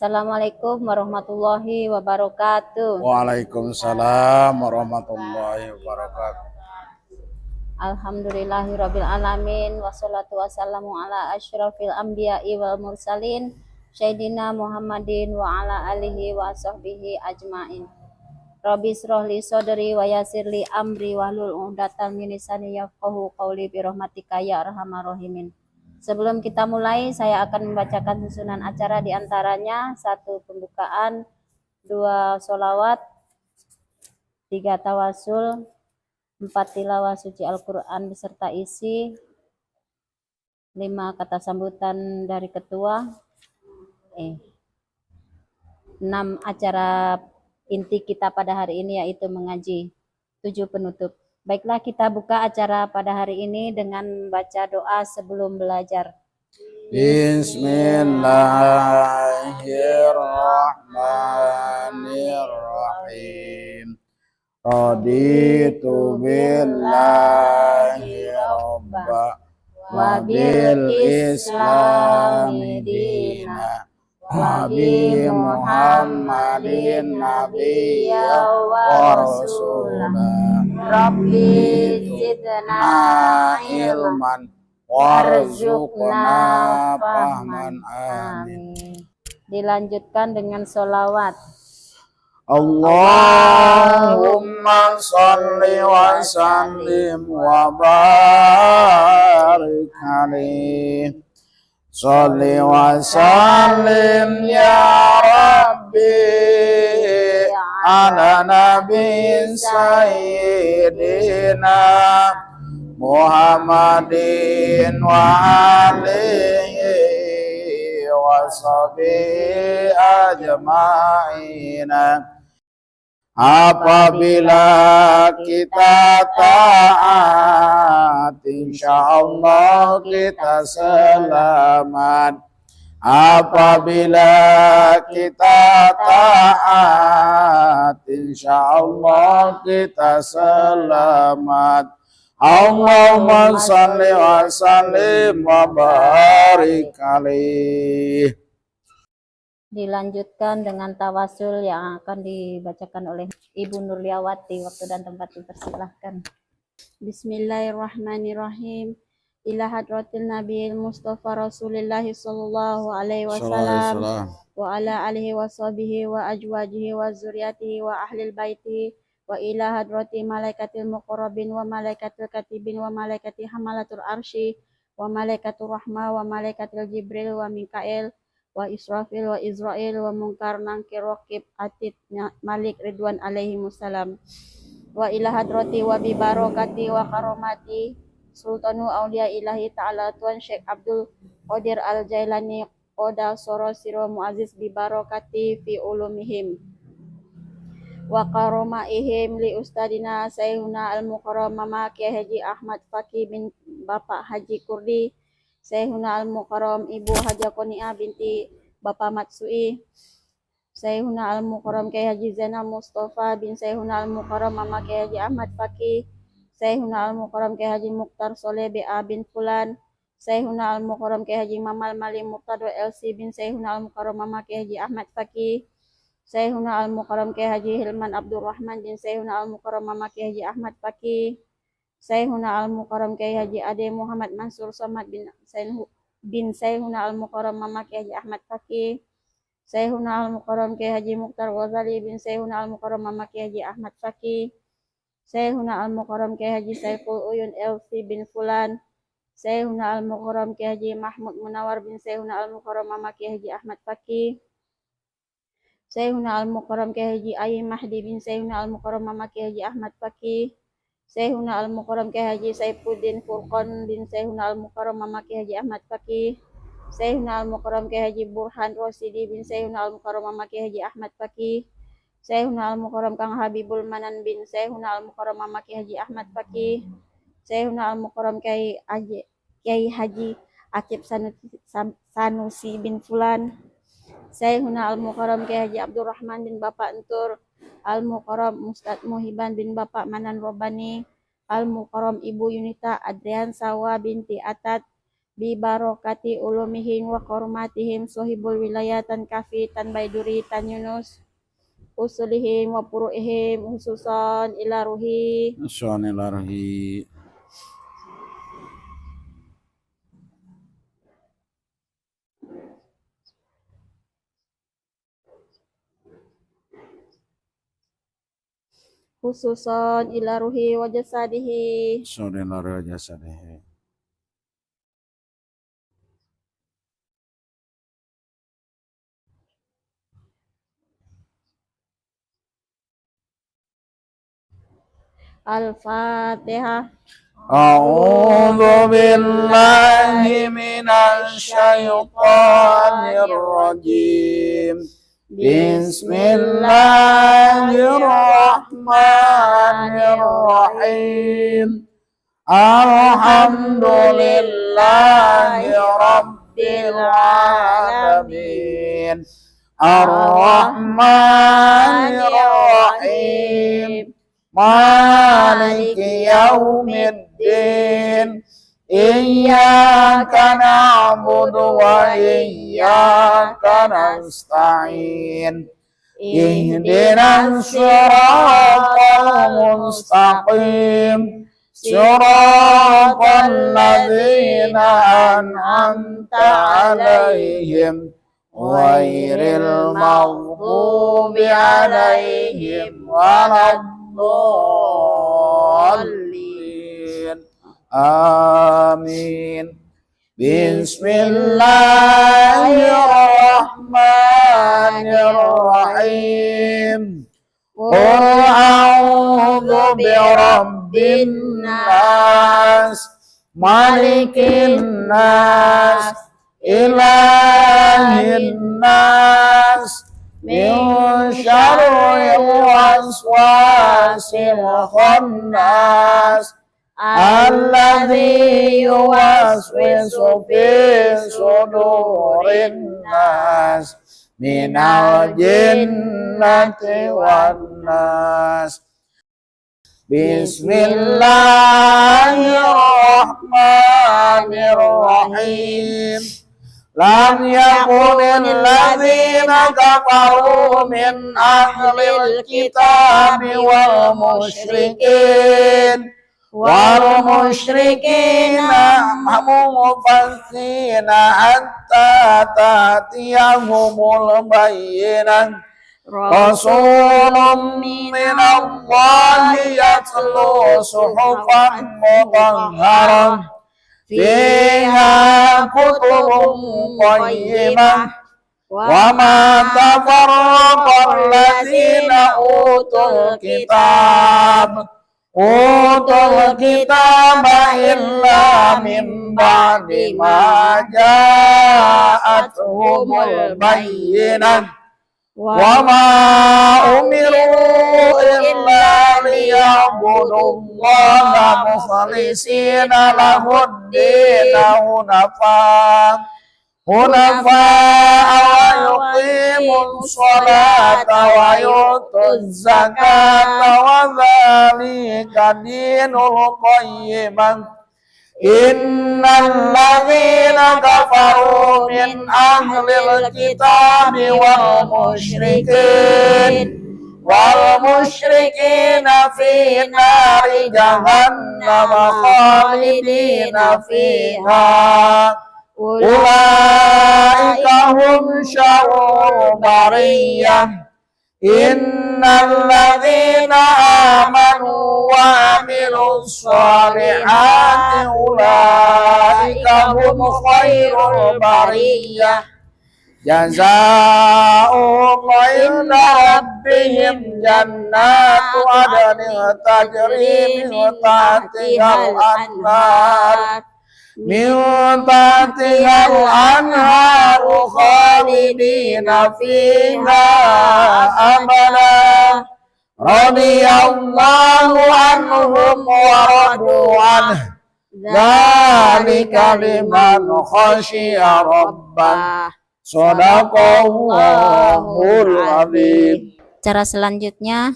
Assalamualaikum warahmatullahi wabarakatuh. Waalaikumsalam warahmatullahi wabarakatuh. Alhamdulillahirabbil alamin wassalatu wassalamu ala asyrafil anbiya'i wal mursalin Sayyidina Muhammadin wa ala alihi wa sahbihi ajmain. Rabbi shrah li sadri wa yassir li amri wahlul 'uqdatam min lisani yafqahu qawli bi rahmatika ya arhamar rahimin. Sebelum kita mulai, saya akan membacakan susunan acara, diantaranya 1 pembukaan, 2 sholawat, 3 tawasul, 4 tilawah suci Al-Quran beserta isi, 5 kata sambutan dari ketua, 6 acara inti kita pada hari ini yaitu mengaji, 7 penutup. Baiklah, kita buka acara pada hari ini dengan baca doa sebelum belajar. Bismillahirrahmanirrahim. Raditu billahi robba wa bil islami dina wa bi Muhammadin nabiyya wa rasulah. Rabbi zidna ilman warzuqna fahman. Amin. Dilanjutkan dengan sholawat. Allahumma sholli wa sallim wa barik alaihi. Sholli wa sallim ya Rabbi ala nabi sayyidina Muhammadin wa alihi wa sahbihi ajma'in. Apabila kita taat, insyaallah kita selamat. Apabila kita taat, insyaallah kita selamat. Allahumma shalli wa sallim wa barik alaihi. Dilanjutkan dengan tawasul yang akan dibacakan oleh Ibu Nurliawati. Waktu dan tempat dipersilahkan. Bismillahirrahmanirrahim. Ila hadratil Nabiyil Mustafa Rasulillahi sallallahu alaihi wasallam wa ala alihi wa sahbihi wa ajwajihi wa zuriyatihi wa ahlil baitihi wa ila hadrati malaikatil muqarrabin wa malaikatil katibin wa malaikati hamalatul arsy wa malaikatur rahmah wa malaikatil jibril wa mikail wa Israfil wa Israil wa Munkar Nangkir Raqib Atid Malik Ridwan alaihi wassalam wa ila hadrati wa bi barakati wa karomati Sultanu Aulia Ilahi Ta'ala Tuan Syekh Abdul Qadir Al-Jailani Qoda Soro Siro Muaziz bi barakati fi ulumihim wa karomaihim li ustadina Sayyidina Al-Mukarram Mama Kiai Haji Ahmad Fakih bin Bapak Haji Kurdi, Sayyidina Al-Mukarram Ibu Haja Qoniah binti Bapak Matsui, Sayyidina Al-Mukarram Kiai Haji Zainal Mustafa bin Sayyidina Al-Mukarram Mama Kiai Haji Ahmad Fakih, Sayyidina Al-Mukarram Kiai Haji Mukhtar Soleh B.A. bin Fulan, Sayyidina Al-Mukarram Kiai Haji Mamal Mali Muqtado LC bin Sayyidina Al-Mukarram Mama Kiai Haji Ahmad Fakih, Sayyidina Al-Mukarram Kiai Haji Hilman Abdurrahman bin Sayyidina Al-Mukarram Mama Kiai Haji Ahmad Fakih, Sayyidina Al-Mukarram Kiai Haji Ade Muhammad Mansur Somad bin Sayyidina Al-Mukarram Mama Kiai Haji Ahmad Fakih, Sayyidina Al-Mukarram Kiai Haji Mukhtar Ghazali bin Sayyidina Al-Mukarram Mama Kiai Haji Ahmad Fakih, Sayyidina Al-Mukarram Kiai Haji Saiful Uyun LC bin Fulan, Sayyidina Al-Mukarram Kiai Haji Mahmud Munawar bin Sayyidina Al-Mukarram Mama Kiai Haji Ahmad Fakih, Sayyidina Al-Mukarram Kiai Haji Ayi Mahdi bin Sayyidina Al-Mukarram Mama Kiai Haji Ahmad Fakih, Sayyidina Al-Mukarram Kiai Haji Saifuddin Furqan bin Sayyidina Al-Mukarram Mama Kiai Haji Ahmad Fakih, Sayyidina Al-Mukarram Kiai Haji Burhan Rosidi bin Sayyidina Al-Mukarram Mama Kiai Haji Ahmad Fakih, Sayyidina Al-Mukarram Kang Habibul Manan bin Sayyidina Al-Mukarram Mama Kiai Haji Ahmad Fakih, Sayyidina Al-Mukarram Kiai Haji Akib Sanusi bin Fulan, Sayyidina Al-Mukarram Kiai Haji Abdurrahman bin Bapak Entur, Al-Mukarram Ustadz Muhiban bin Bapak Manan Robani, Al-Mukarram Ibu Yunita Adrian Sawa binti Atat, bi barokati ulumihim wa kormatihim sohibul wilayatan kafi tan baiduri tan yunus usulihim wa puru'ihim hususan ila ruhi Bismillahirrahmanirrahim. hususan ila ruhi wa jasadihi Bismillahirrahmanirrahim. Al-Fatihah. A'udzu billahi minasy syaithanir rajim. Bismillahirrahmanirrahim. Alhamdulillahi rabbil alamin. Ar-Rahmanir Rahim. Maliki yaumiddin. Iyyaka na'budu wa iyyaka nasta'in. Ihdinas siratal mustaqim. Siratal ladzina an'amta 'alaihim ghairil maghdubi 'alaihim waladdallin. Amin. Bismillahirrahmanirrahim. Qul a'udzu birabbin nas, malikin nas, ilahin nas, min syarril waswasil khannas, alladzi yuwaswisu fi sudurin nas, minal jinnati wan nas. Bismillahirrahmanirrahim. Lam yakunil ladzina kafaru min ahlil kitabi wal musyrikin mufassina hatta ta'tiyahumul bayyinah. Rasulun minallahi yatlu suhufan mutahharah fiha kutubun qayyimah wa ma tafarraqa alladzina utul kitab illa min ba'di ma ja'atuhumul bayyinah. Wa ma umiru illa liya'budullaha mukhlishina lahud-din hunafa wa yuqimus sholata wa yutuz zakata wa dzalika dinul qayyimah. Innal ladzina kafaru min ahlil kitabi wal musyrikina fi nari jahannam khalidina fiha. Ulaika hum syarrul bariyah. Innal ladzina amanu wa amilus solihati ulaika hum khairul bariyah. Jazaa'uhum 'inda rabbihim jannatu adnin tajri min tahtihal anhar khalidina fiha abada. Radiyallahu anhum wa radu anhu. Dzalika liman khasyiya rabbah. Shadaqallahul adzim. Cara selanjutnya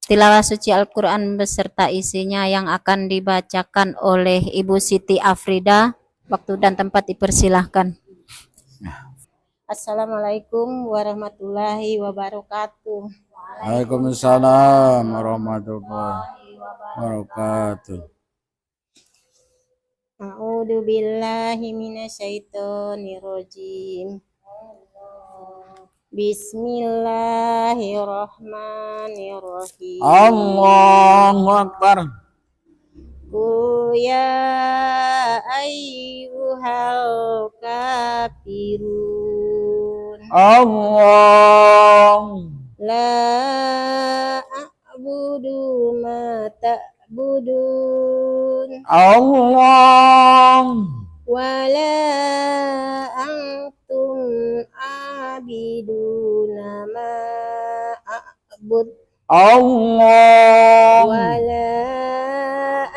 tilawah suci Al-Quran beserta isinya yang akan dibacakan oleh Ibu Siti Afrida. Waktu dan tempat dipersilahkan. Assalamualaikum warahmatullahi wabarakatuh. Waalaikumsalam warahmatullahi wabarakatuh. A'udzu billahi minasyaitonir rajim. Bismillahirrahmanirrahim. Allahu Akbar. Qul ya ayyuhal kafirun. Allah. La a'budu ma ta'budun. Allah. Wala antum abiduna ma a'bud. Allah. Wala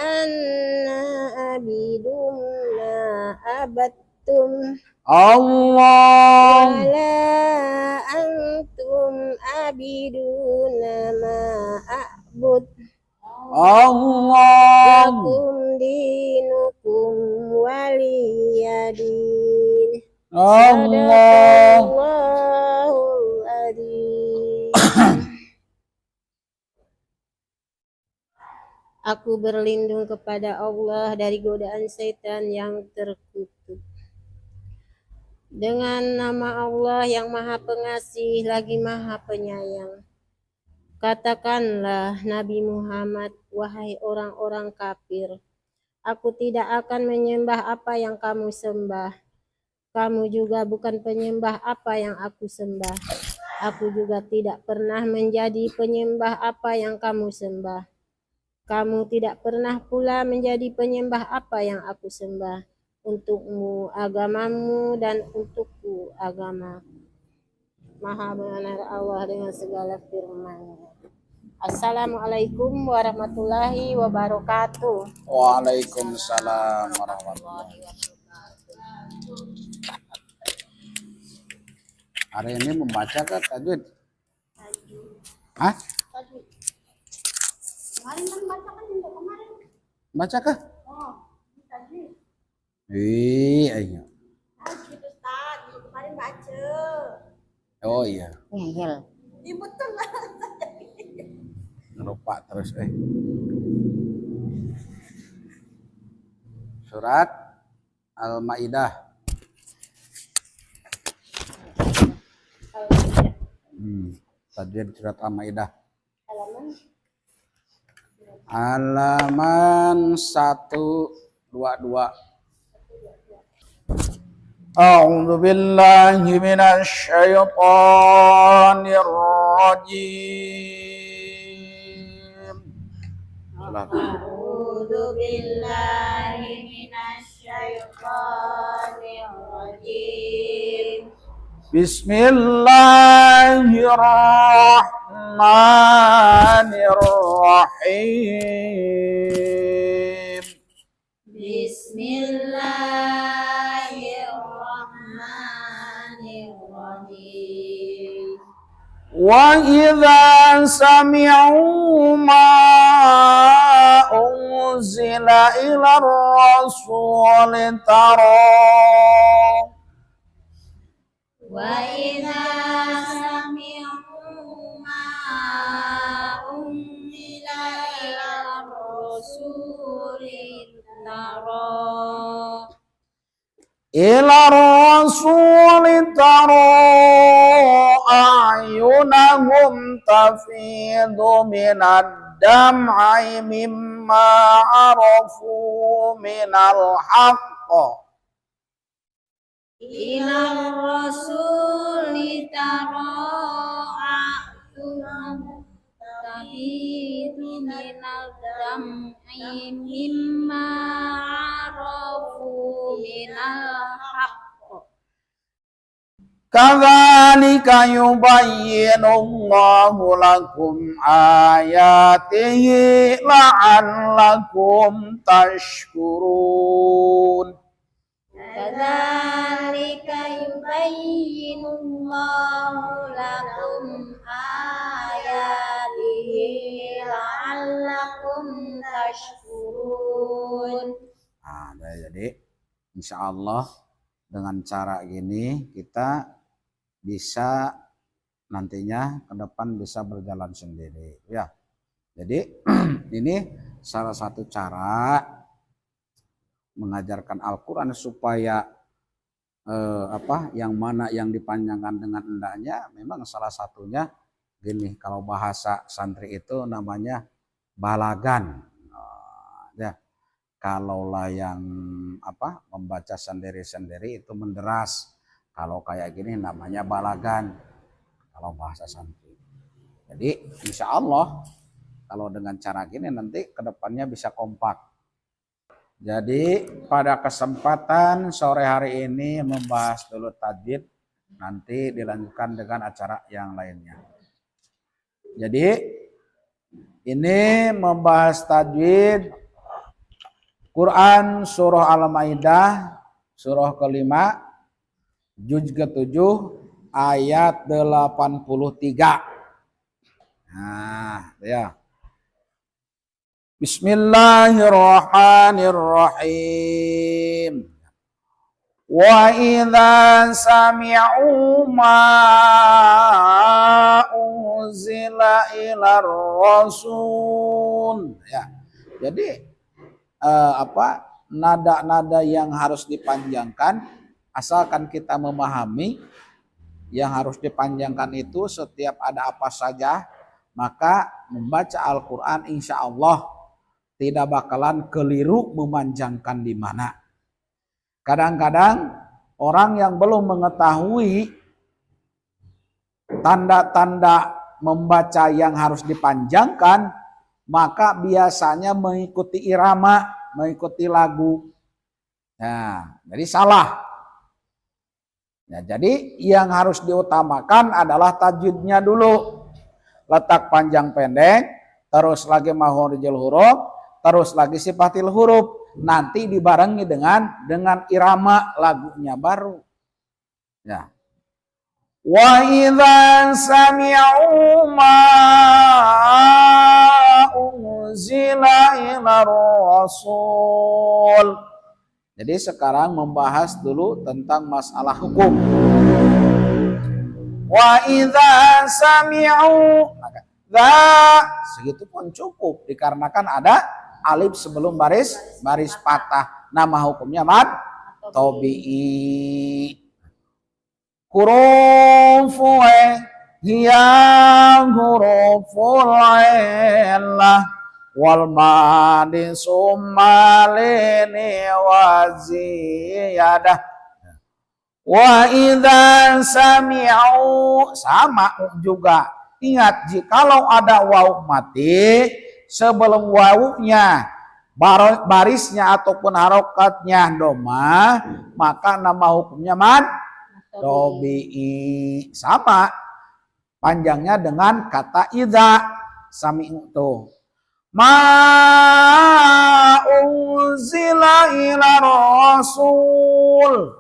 anna abidum ma abattum. Allah. Wala antum abiduna ma a'bud. Allah. Lakum dinukum waliyadin. Allah. Sadaqallahul adzim. Aku berlindung kepada Allah dari godaan setan yang terkutuk. Dengan nama Allah yang Maha Pengasih lagi Maha Penyayang. Katakanlah Nabi Muhammad, wahai orang-orang kafir, aku tidak akan menyembah apa yang kamu sembah. Kamu juga bukan penyembah apa yang aku sembah. Aku juga tidak pernah menjadi penyembah apa yang kamu sembah. Kamu tidak pernah pula menjadi penyembah apa yang aku sembah. Untukmu agamamu dan untukku agamaku. Maha benar Allah dengan segala firman-Nya. Assalamualaikum warahmatullahi wabarakatuh. Waalaikumsalam warahmatullahi wabarakatuh. Hari ini membaca ke tajwid? Hah? Kemarin kan baca kan juga kemarin. Baca ke? Oh, tajwid. Iya. Tajwid Ustaz, kemarin baca. Oh iya. Ngehel. Iya betul lah. Lupa terus Surat Al-Maidah. Tajwid surat Al-Maidah. Halaman 122. A'udzu billahi minasy syaithanir rajim. A'udzu billahi minasyaitonir rajim. Bismillahirrahmanirrahim. Bismillahirrahmanirrahim. Wa idza sami'u ma unzila ila rasul tara Wa idza sami'u ma unzila ila rasuli tara ila rasul tara a'yunahum tafidu minad dam'i mimma arafu minal haqq ila rasuli tara a'yunahum tafidu minal dam'i mimma arafu minal haqq. Kadzalika yubayyinullahu lakum ayatihi la'allakum tashkurun. Kadzalika yubayyinullahu lakum ayatihi la'allakum tashkurun. Nah, jadi Insya Allah dengan cara gini kita bisa nantinya ke depan bisa berjalan sendiri ya. Jadi ini salah satu cara mengajarkan Al-Quran supaya yang mana yang dipanjangkan dengan hendaknya. Memang salah satunya gini, kalau bahasa santri itu namanya balagan ya. Kalaulah yang membaca sendiri-sendiri itu menderas. Kalau kayak gini namanya balagan kalau bahasa santri. Jadi insya Allah kalau dengan cara gini nanti kedepannya bisa kompak. Jadi pada kesempatan sore hari ini membahas dulu tajwid, nanti dilanjutkan dengan acara yang lainnya. Jadi ini membahas tajwid Quran surah Al-Maidah surah kelima juz ke-7 ayat 83. Nah, ya. Bismillahirrahmanirrahim. Wa idza sami'u ma unzila ilar rasul. Ya. Jadi nada-nada yang harus dipanjangkan, asalkan kita memahami yang harus dipanjangkan itu setiap ada apa saja, maka membaca Al-Quran insya Allah tidak bakalan keliru memanjangkan di mana. Kadang-kadang orang yang belum mengetahui tanda-tanda membaca yang harus dipanjangkan, maka biasanya mengikuti irama, mengikuti lagu. Nah, jadi salah. Ya, jadi yang harus diutamakan adalah tajwidnya dulu. Letak panjang pendek, terus lagi makhorijul huruf, terus lagi sifatil huruf. Nanti dibarengi dengan irama lagunya baru. Ya. Wa idza sami'u ma unzila ilar rasul. Jadi sekarang membahas dulu tentang masalah hukum. Wa idza sami'u, segitu pun cukup dikarenakan ada alif sebelum baris patah. Nama hukumnya mad tabi'i. Hurufu hiya huruful illah wal madi summa lini wa ziyadah. Wa idza sami'u, sama juga. Ingat, jikalau ada wawu mati sebelum wawunya barisnya ataupun harokatnya doma, maka nama hukumnya mad tabi'i. Sama panjangnya dengan kata idza sami'u tuh. Ma unzila ila rasul.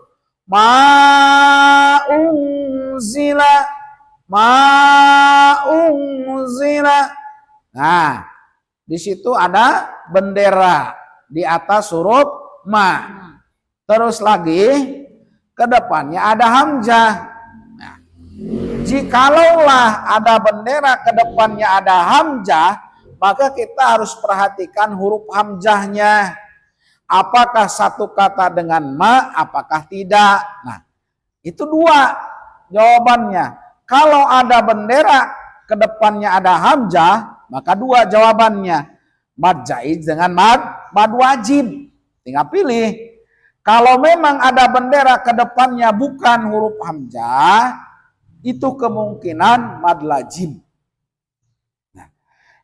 Ma unzila. Nah, di situ ada bendera di atas huruf ma. Terus lagi ke depannya ada hamzah. Nah, jikalaulah ada bendera ke depannya ada hamzah, maka kita harus perhatikan huruf hamzahnya. Apakah satu kata dengan ma, apakah tidak? Nah, itu dua jawabannya. Kalau ada bendera ke depannya ada hamzah, maka dua jawabannya. Mad jaiz dengan mad wajib. Tinggal pilih. Kalau memang ada bendera ke depannya bukan huruf hamzah, itu kemungkinan mad lazim. Nah,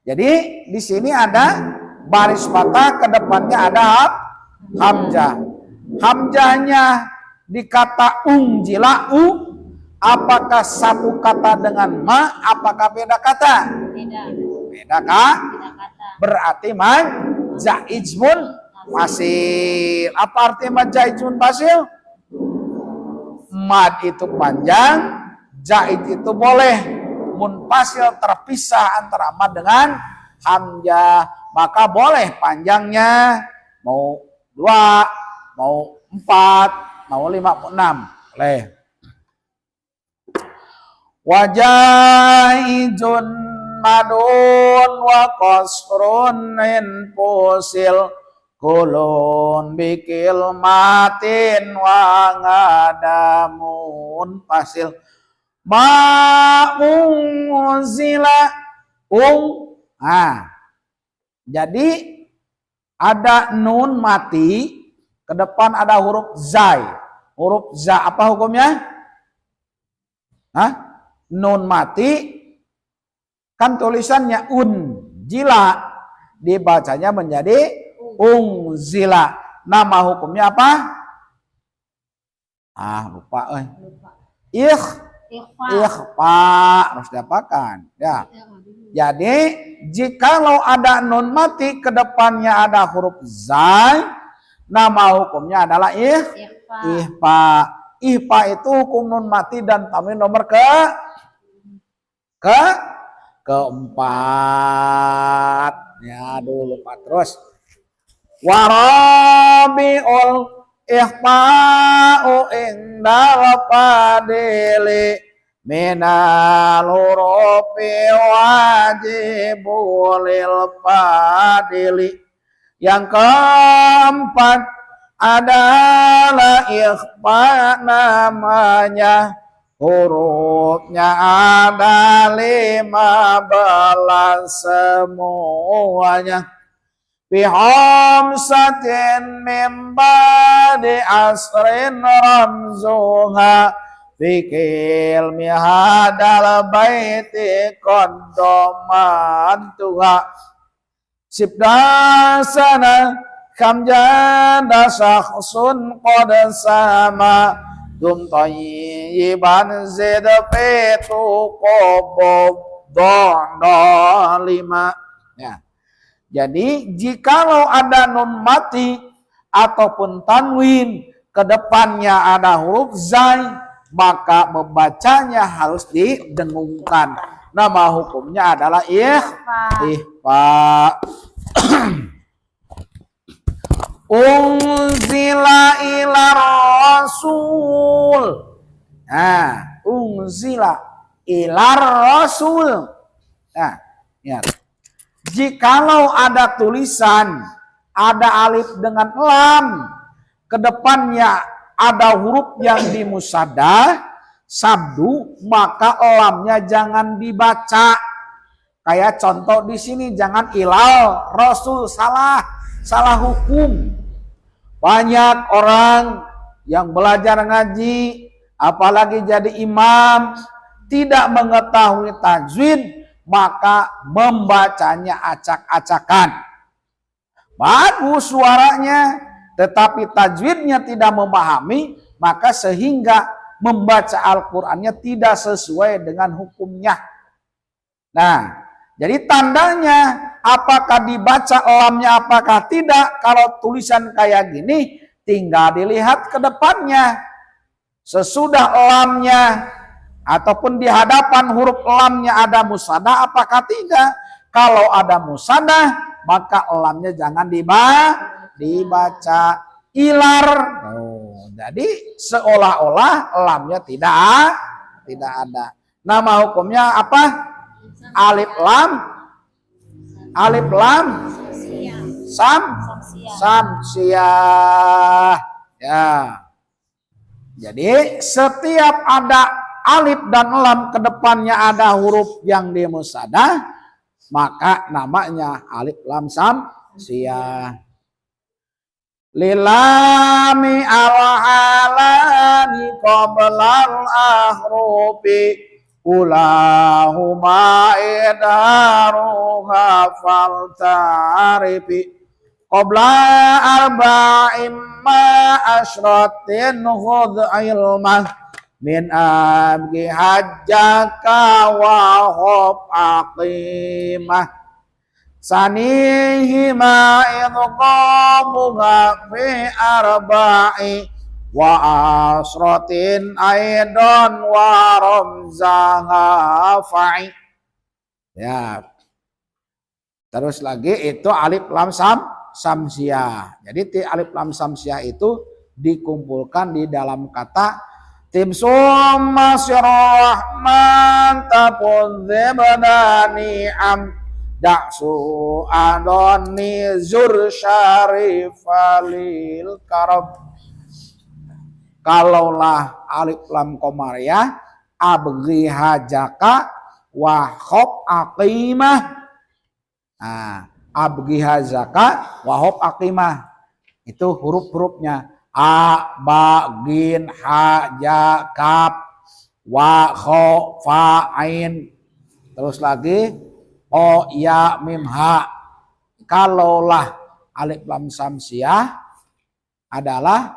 jadi di sini ada baris patah, ke depannya ada hamzah. Hamzahnya di kata unzila apakah satu kata dengan ma, apakah beda kata? Beda kah? Berarti man jaizmun fasil. Apa arti mad jaizmun fasil? Mad itu panjang, jaiz itu boleh. Munfasil terpisah antara mad dengan hamzah, maka boleh panjangnya mau 2, mau 4 mau 56 boleh. Wajaijun madun wa qasrun infusil kulun bikil matin wa ngadamun pasil ma'unzila jadi ada nun mati ke depan ada huruf zai. Huruf za apa hukumnya? Nun mati kan tulisannya unjila, dibacanya menjadi ungzila. Nama hukumnya apa? Lupa. Ikhfa harus diapakan ya. Jadi jikalau ada nun mati ke depannya ada huruf zai, nama hukumnya adalah ikhfa. Ikhfa itu hukum nun mati dan tanwin nomor keempat. Ya dulu Pak terus. Warabiul ikhfa'u indal fadili minal hurufi wajibulil fadili. Yang keempat adalah ikhfa namanya, hurufnya ada 15 semuanya. Bihamsatin min ba'di asrin ramzuha fikil mihadal baiti qaddamantuha sibdasana kamjada syakhsun qad sama dum tayyiban zid fitu qobob dona 5 ya. Jadi jikalau ada nun mati ataupun tanwin ke depannya ada huruf zai, maka membacanya harus didengungkan. Nama hukumnya adalah ikhfa. Unzila ila rasul. Unzila ila rasul. Ya. Jikalau ada tulisan, ada alif dengan lam, ke depannya ada huruf yang dimusadah, sabdu, maka lamnya jangan dibaca. Kayak contoh di sini, jangan ilal rasul, salah hukum. Banyak orang yang belajar ngaji, apalagi jadi imam, tidak mengetahui tajwid, maka membacanya acak-acakan. Bagus suaranya, tetapi tajwidnya tidak memahami, maka sehingga membaca Al-Qur'annya tidak sesuai dengan hukumnya. Nah, jadi tandanya apakah dibaca lamnya apakah tidak. Kalau tulisan kayak gini tinggal dilihat ke depannya. Sesudah lamnya ataupun di hadapan huruf lamnya ada musadah apakah tidak. Kalau ada musadah maka lamnya jangan dibaca. Ilar. Jadi seolah-olah lamnya tidak ada. Nama hukumnya apa? Alif lam samsiah. Ya. Jadi setiap ada alif dan lam ke depannya ada huruf yang dimusadah, maka namanya alif lam samsiah. Lilami al-halani qablal ahrufi ulahuma idharuha faltarifi qabla arba'im ma asyratin khudh ilmah min abgi hajjaka wa hub aqimah sanihima idqamuha fi arba'i wa asratin aidan wa ramzaha fa'i. Ya. Terus lagi itu alif lam samsiah. Jadi alif lam samsiah itu dikumpulkan di dalam kata tim summa sirrahman tapudzibnani am daksu adoni zur syarifalil karab. Kalaulah alif lam komariah abghi hajaka wa khob aqimah. Nah, abghi hajaka wa khob aqimah itu huruf-hurufnya a, ba, gin, ha, ja, kaf, wa, kho, fa, ain. Terus lagi o, ya, mim, ha. Kalaulah alif lam samsiah adalah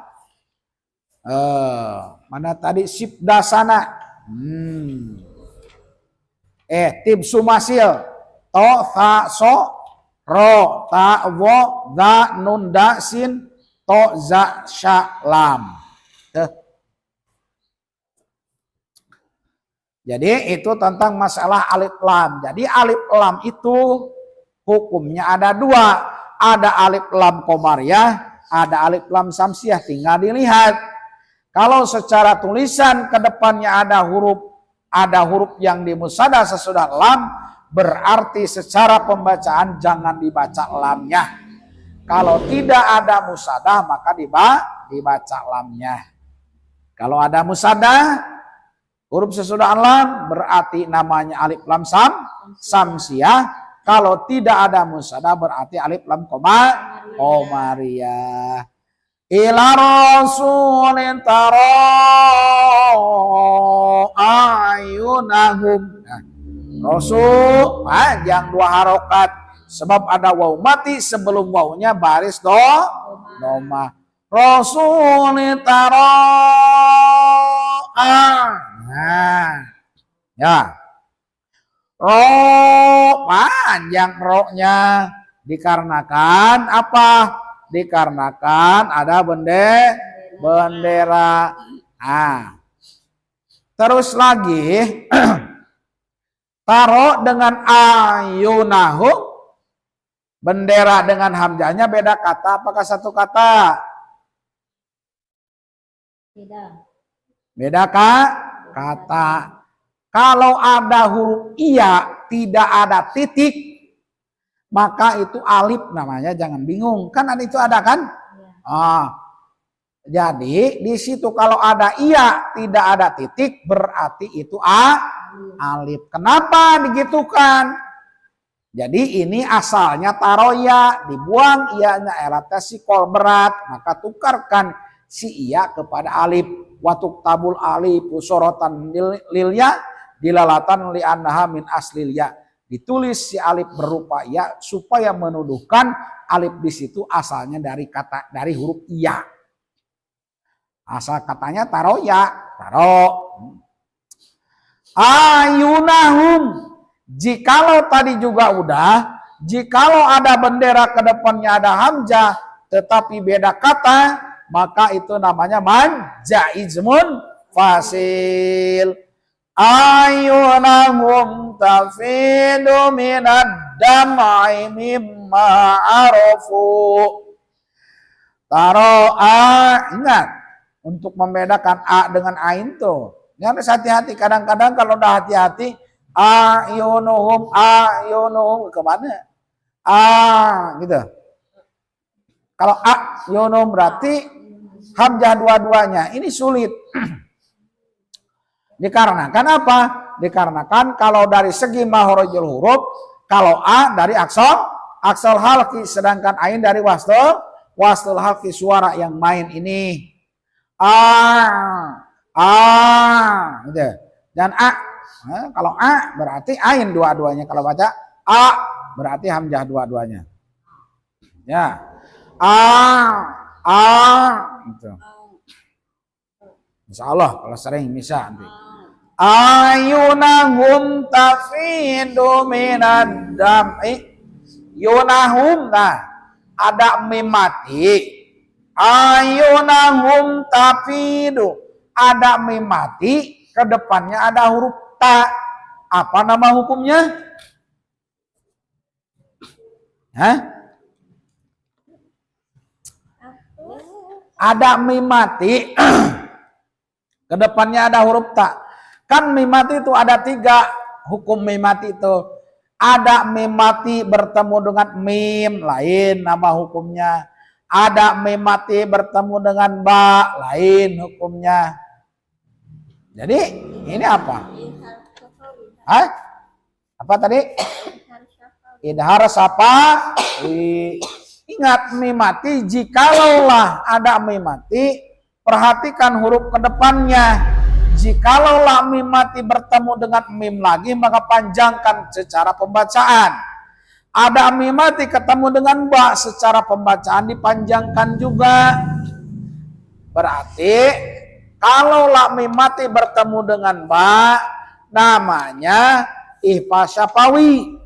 mana tadi sibdasana. Tim sumasil to, tha, so, ro, ta, wo, da, nun, da, sin, to, za, sya, lam. Jadi itu tentang masalah alif lam. Jadi alif lam itu hukumnya ada dua. Ada alif lam komariah, ada alif lam samsiah. Tinggal dilihat. Kalau secara tulisan ke depannya ada huruf yang dimusada sesudah lam, berarti secara pembacaan jangan dibaca lamnya. Kalau tidak ada musadah maka dibaca lamnya. Kalau ada musadah huruf sesudah lam berarti namanya alif lam samsiah. Kalau tidak ada musadah berarti alif lam komariah. Ila rasulin taro ayunahum. Rasul panjang 2 harokat. Sebab ada waw mati sebelum wawnya baris doma. Rasulin taro. Nah, ya. Ro panjang ro-nya dikarenakan apa? Dikarenakan ada bendera. Nah. Terus lagi taro dengan ayunahu, bendera dengan hamzahnya beda kata apakah satu kata? Beda kata. Kalau ada huruf iya tidak ada titik, maka itu alif namanya, jangan bingung. Kan itu ada kan? Jadi di situ kalau ada iya tidak ada titik berarti itu alif. Kenapa digitukan? Jadi ini asalnya taroya, dibuang iyanya eratnya sikol berat, maka tukarkan si iya kepada alif. Watuk tabul alif usorotan lilya dilalatan li annaha min aslil ya. Ditulis si alif berupa ya supaya menuduhkan alif di situ asalnya dari huruf iya. Asal katanya taro ya, taro. Ayunahum. Jikalau tadi juga udah, jikalau ada bendera ke depannya ada hamzah tetapi beda kata, maka itu namanya jaizmun fasil. Ayunahum tafidu minad dam'i mimma arafu. Taro ingat untuk membedakan a dengan ain tuh. Ini harus hati-hati. Kadang-kadang kalau udah hati-hati ayunuhum kemana? Gitu. Kalau ayunuhum berarti hamzah dua-duanya. Ini sulit. Dikarenakan apa? Dikarenakan kalau dari segi mahrojul huruf, kalau a dari aksal halki, sedangkan ain dari wastul halki, suara yang main ini. Gitu. Dan kalau a berarti ain dua-duanya. Kalau baca a berarti hamzah dua-duanya. Ya. Gitu. Insya Allah kalau sering bisa nanti. Ayunahum tafidu minad dam'i. Yunahum, nah ada mim mati. Ayunahum tafidu, ada mim mati, ke depannya ada huruf ta. Apa nama hukumnya? ada mim mati, ke depannya ada huruf ta. Kan mim mati itu ada 3 hukum mim mati itu. Ada mim mati bertemu dengan mim, lain nama hukumnya. Ada mim mati bertemu dengan ba, lain hukumnya. Jadi ini apa? Hah? Apa tadi? Idhar syafawi. Ingat mim mati, jikalaulah ada mim mati, perhatikan huruf ke depannya. Jikalaulah mim mati bertemu dengan mim lagi, maka panjangkan secara pembacaan. Ada mim mati ketemu dengan ba, secara pembacaan dipanjangkan juga. Berarti kalaulah mim mati bertemu dengan ba, namanya ihfa syafawi.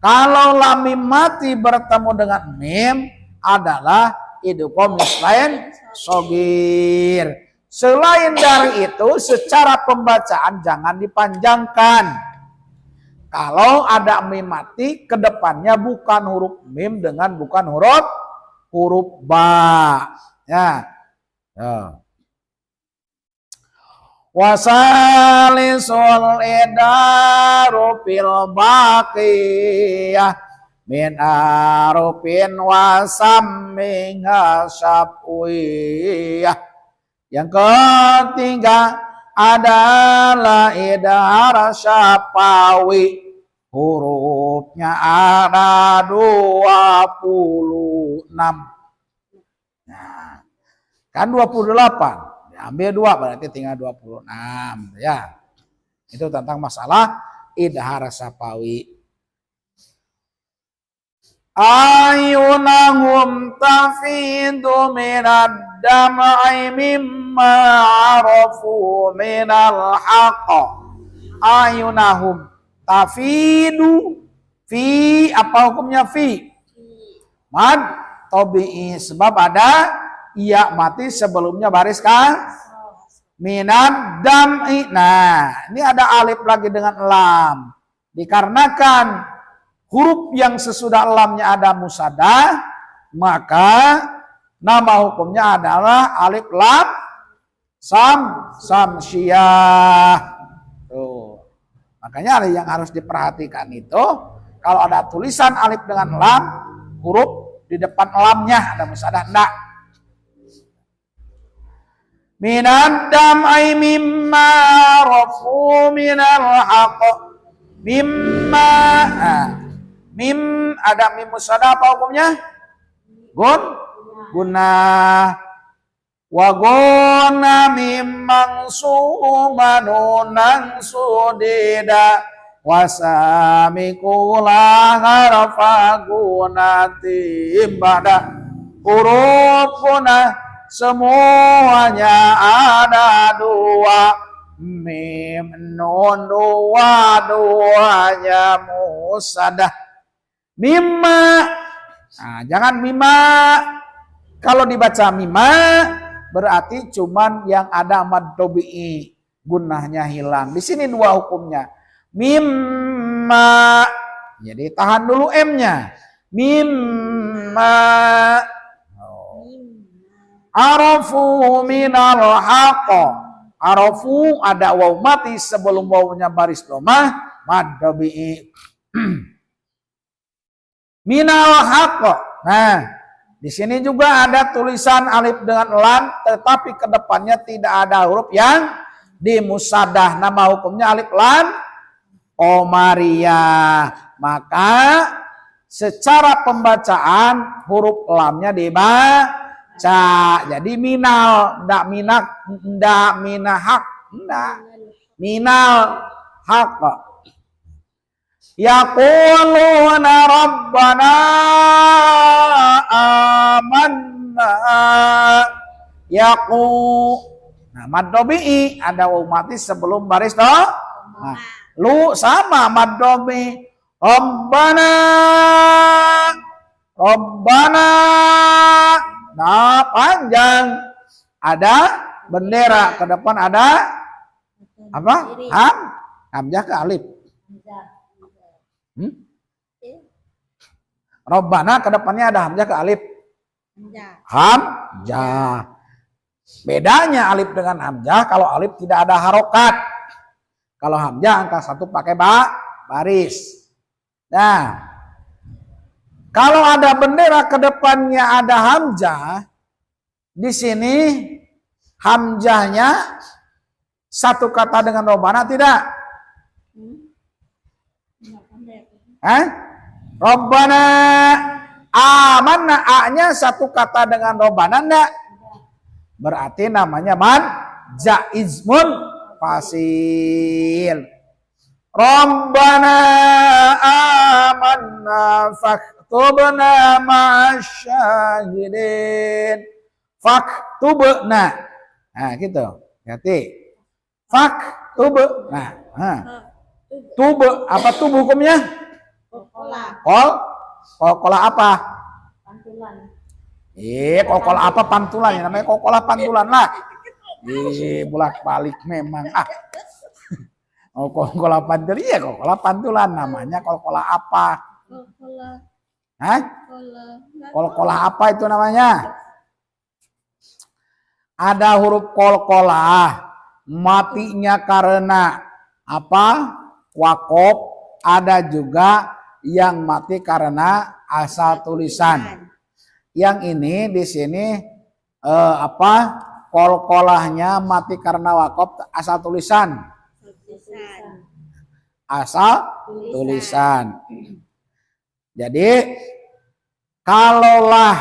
Kalau lam mim mati bertemu dengan mim adalah idgham mislain shogir. Selain dari itu, secara pembacaan jangan dipanjangkan. Kalau ada mim mati, kedepannya bukan huruf mim dengan bukan huruf ba. Ya. Wasalisul idaru fil baqiyah min arufin wasammin syafwiyah. Yang ketiga adalah idhar syafawi, hurufnya ada 26. Nah, kan 28. Ambil 2 berarti tinggal 26 ya. Itu tentang masalah idhar syafawi. Ayunahum tafidu minad dam'i mimma arafu minal haqq. Ayunahum tafidu, fi apa hukumnya fi? Mad tabi'i, sebab ada iya mati sebelumnya baris kan? Minad dam'i. Nah, ini ada alif lagi dengan lam. Dikarenakan huruf yang sesudah lamnya ada musadah, maka nama hukumnya adalah alif lam samsyiyah. Tuh. Makanya ada yang harus diperhatikan itu, kalau ada tulisan alif dengan lam, huruf di depan lamnya ada musadah, enggak. Minad dam'i mimma rafu minal haqq. Mimma, mim ada mim musadah, apa hukumnya? Gunnah. Wa guna mim mangsuman nunang sudida wasamikulah harfa gunatim bada. Huruf guna semuanya ada 2, mim nun 2-duanya musadah. Mimma, nah, jangan mimma. Kalau dibaca mimma berarti cuman yang ada mad tabi'i, gunnahnya hilang. Di sini 2 hukumnya. Mimma, jadi tahan dulu m-nya. Mimma. Arafu minal haqq. Arafu ada waw mati sebelum wawnya baris domah, mad tabi'i. Minal haqq. Nah, di sini juga ada tulisan alif dengan lam, tetapi kedepannya tidak ada huruf yang dimusadah. Nama hukumnya alif lam qamariyah. Maka secara pembacaan huruf lamnya dibaca. Jadi minal, ndak minak, ndak minahak, ndak minal haq. Yaquluna rabbana amanna. Nah, mad tabi'i ada waw mati sebelum baris toh. Nah, lu sama mad tabi'i. Rabbana. Nah, panjang. Ada bendera, ke depan ada apa? Hamzah ke alif. Rabbana ke depannya ada hamzah ke alif. Hamzah. Bedanya alif dengan hamzah, kalau alif tidak ada harokat. Kalau hamzah angka 1 pakai baris. Nah, kalau ada bendera ke depannya ada hamzah, di sini hamzahnya satu kata dengan robana tidak? Robbana amanna, a-nya satu kata dengan robana enggak? Berarti namanya jaizmun fasil. Rabbana amanna faktubna ma'asyahidin. Faktubna. Nah, gitu. Hati. Faktubna. Nah. Tubuh, apa tubuh hukumnya? Kolkola apa? Pantulan. Kolkola apa pantulan ya, namanya kolkola pantulan lah. Bolak balik memang. Kolkola pantulan, iya kolkola pantulan namanya kolkola apa? Kolkola apa itu namanya? Ada huruf kolkola, matinya karena apa? Wakof. Ada juga yang mati karena asal tulisan. Yang ini di sini kolkolahnya mati karena wakof asal tulisan. Asal tulisan. Jadi kalaulah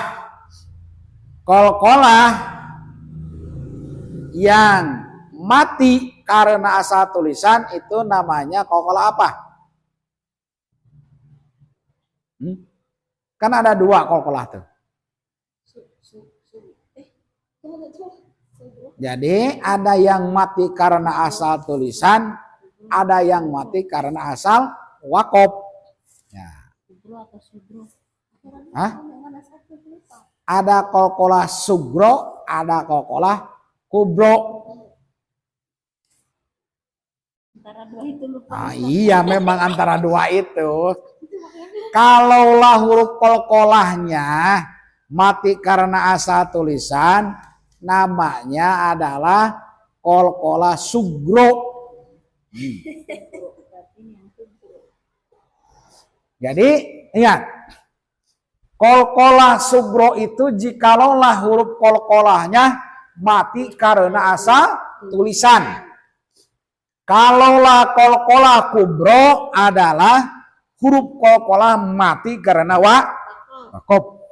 kolkolah yang mati karena asal tulisan itu namanya kolkolah apa? Kan ada dua kolkolah tuh. Jadi ada yang mati karena asal tulisan, ada yang mati karena asal wakof. Ya. Ada kolkolah sugro, ada kolkolah kubro. Nah, iya memang antara dua itu. Kalaulah huruf kolkolahnya mati karena asal tulisan, namanya adalah kolkolah sugro. Jadi ingat, kolkolah sugro itu jikalaulah huruf kolkolahnya mati karena asal tulisan. Kalaulah kolkolah kubro adalah huruf kolkolah mati karena wakof.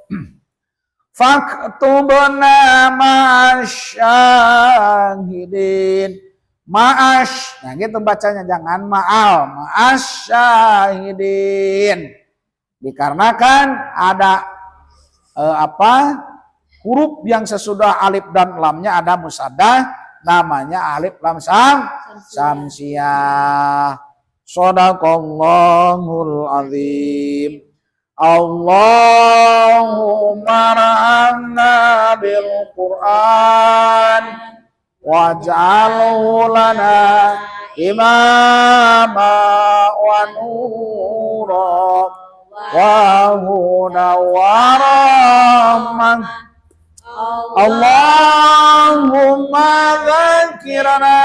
Faktubna ma'asyahidin. Ma'ash, nah gitu bacanya, jangan ma'al, ma'asyahidin. Dikarenakan ada huruf yang sesudah alif dan lamnya ada musaddah, namanya alif lam samsiyah. Shadaqallahul azim. Allahumma ra'amna bil Qur'an waj'alhu lana imama wa nura wa huda wa rahmah. Allahumma dzakirna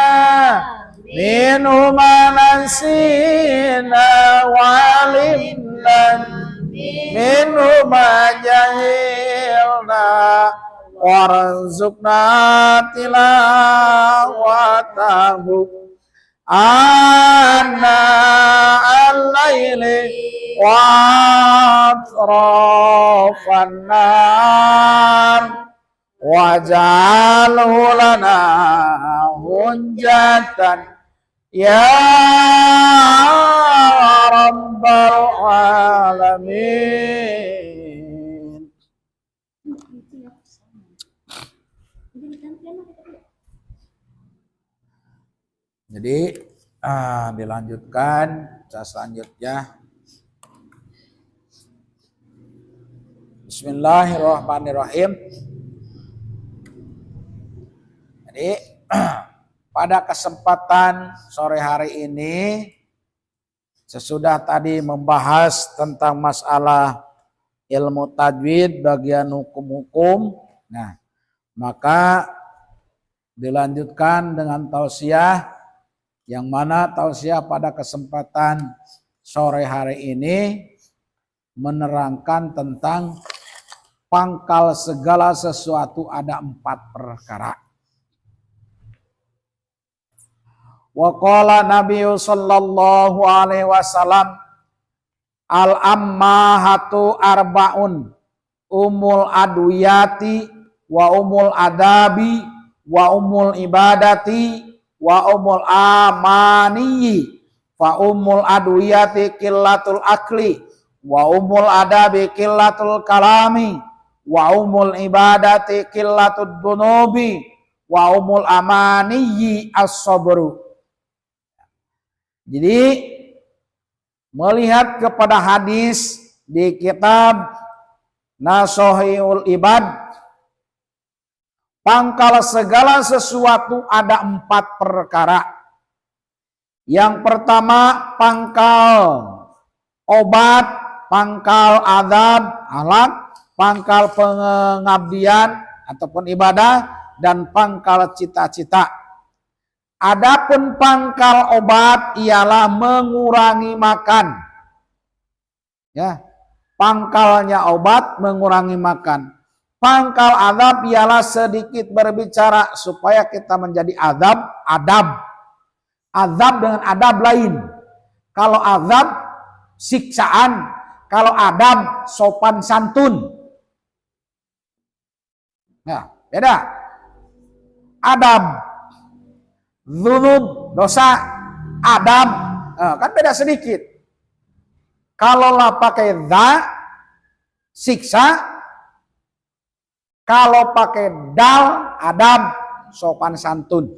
minhu ma nasina wa alimna minhu ma jahilna warzuqna tilawatahu anna al-laili wa atrafan nar waj'alhu lana hujjatan ya rabbal alamin. Jadi dilanjutkan selanjutnya. Bismillahirrahmanirrahim. Jadi pada kesempatan sore hari ini sesudah tadi membahas tentang masalah ilmu tajwid, bagian hukum-hukum. Nah, maka dilanjutkan dengan tausiah, yang mana tausiah pada kesempatan sore hari ini menerangkan tentang pangkal segala sesuatu ada 4 perkara. Wa qala Nabi sallallahu alaihi wasallam al-ammahatu arba'un umul adwiyati wa umul adabi wa umul ibadati wa umul amaniyi fa umul adwiyati qillatul akli wa umul adabi qillatul kalami wa umul ibadati qillatud dunubi wa umul amaniyi as-sabru. Jadi melihat kepada hadis di kitab Nashihul Ibad, pangkal segala sesuatu ada 4 perkara. Yang pertama pangkal obat, pangkal adab, alat, pangkal pengabdian ataupun ibadah, dan pangkal cita-cita. Adapun pangkal obat ialah mengurangi makan. Ya, pangkalnya obat mengurangi makan. Pangkal adab ialah sedikit berbicara supaya kita menjadi adab. Adab dengan adab lain. Kalau adab siksaan, kalau adab sopan santun. Ya, beda. Adab dzunub, dosa, adab, kan beda sedikit. Kalaulah pakai dha, siksa. Kalau pakai dal, adab, sopan santun.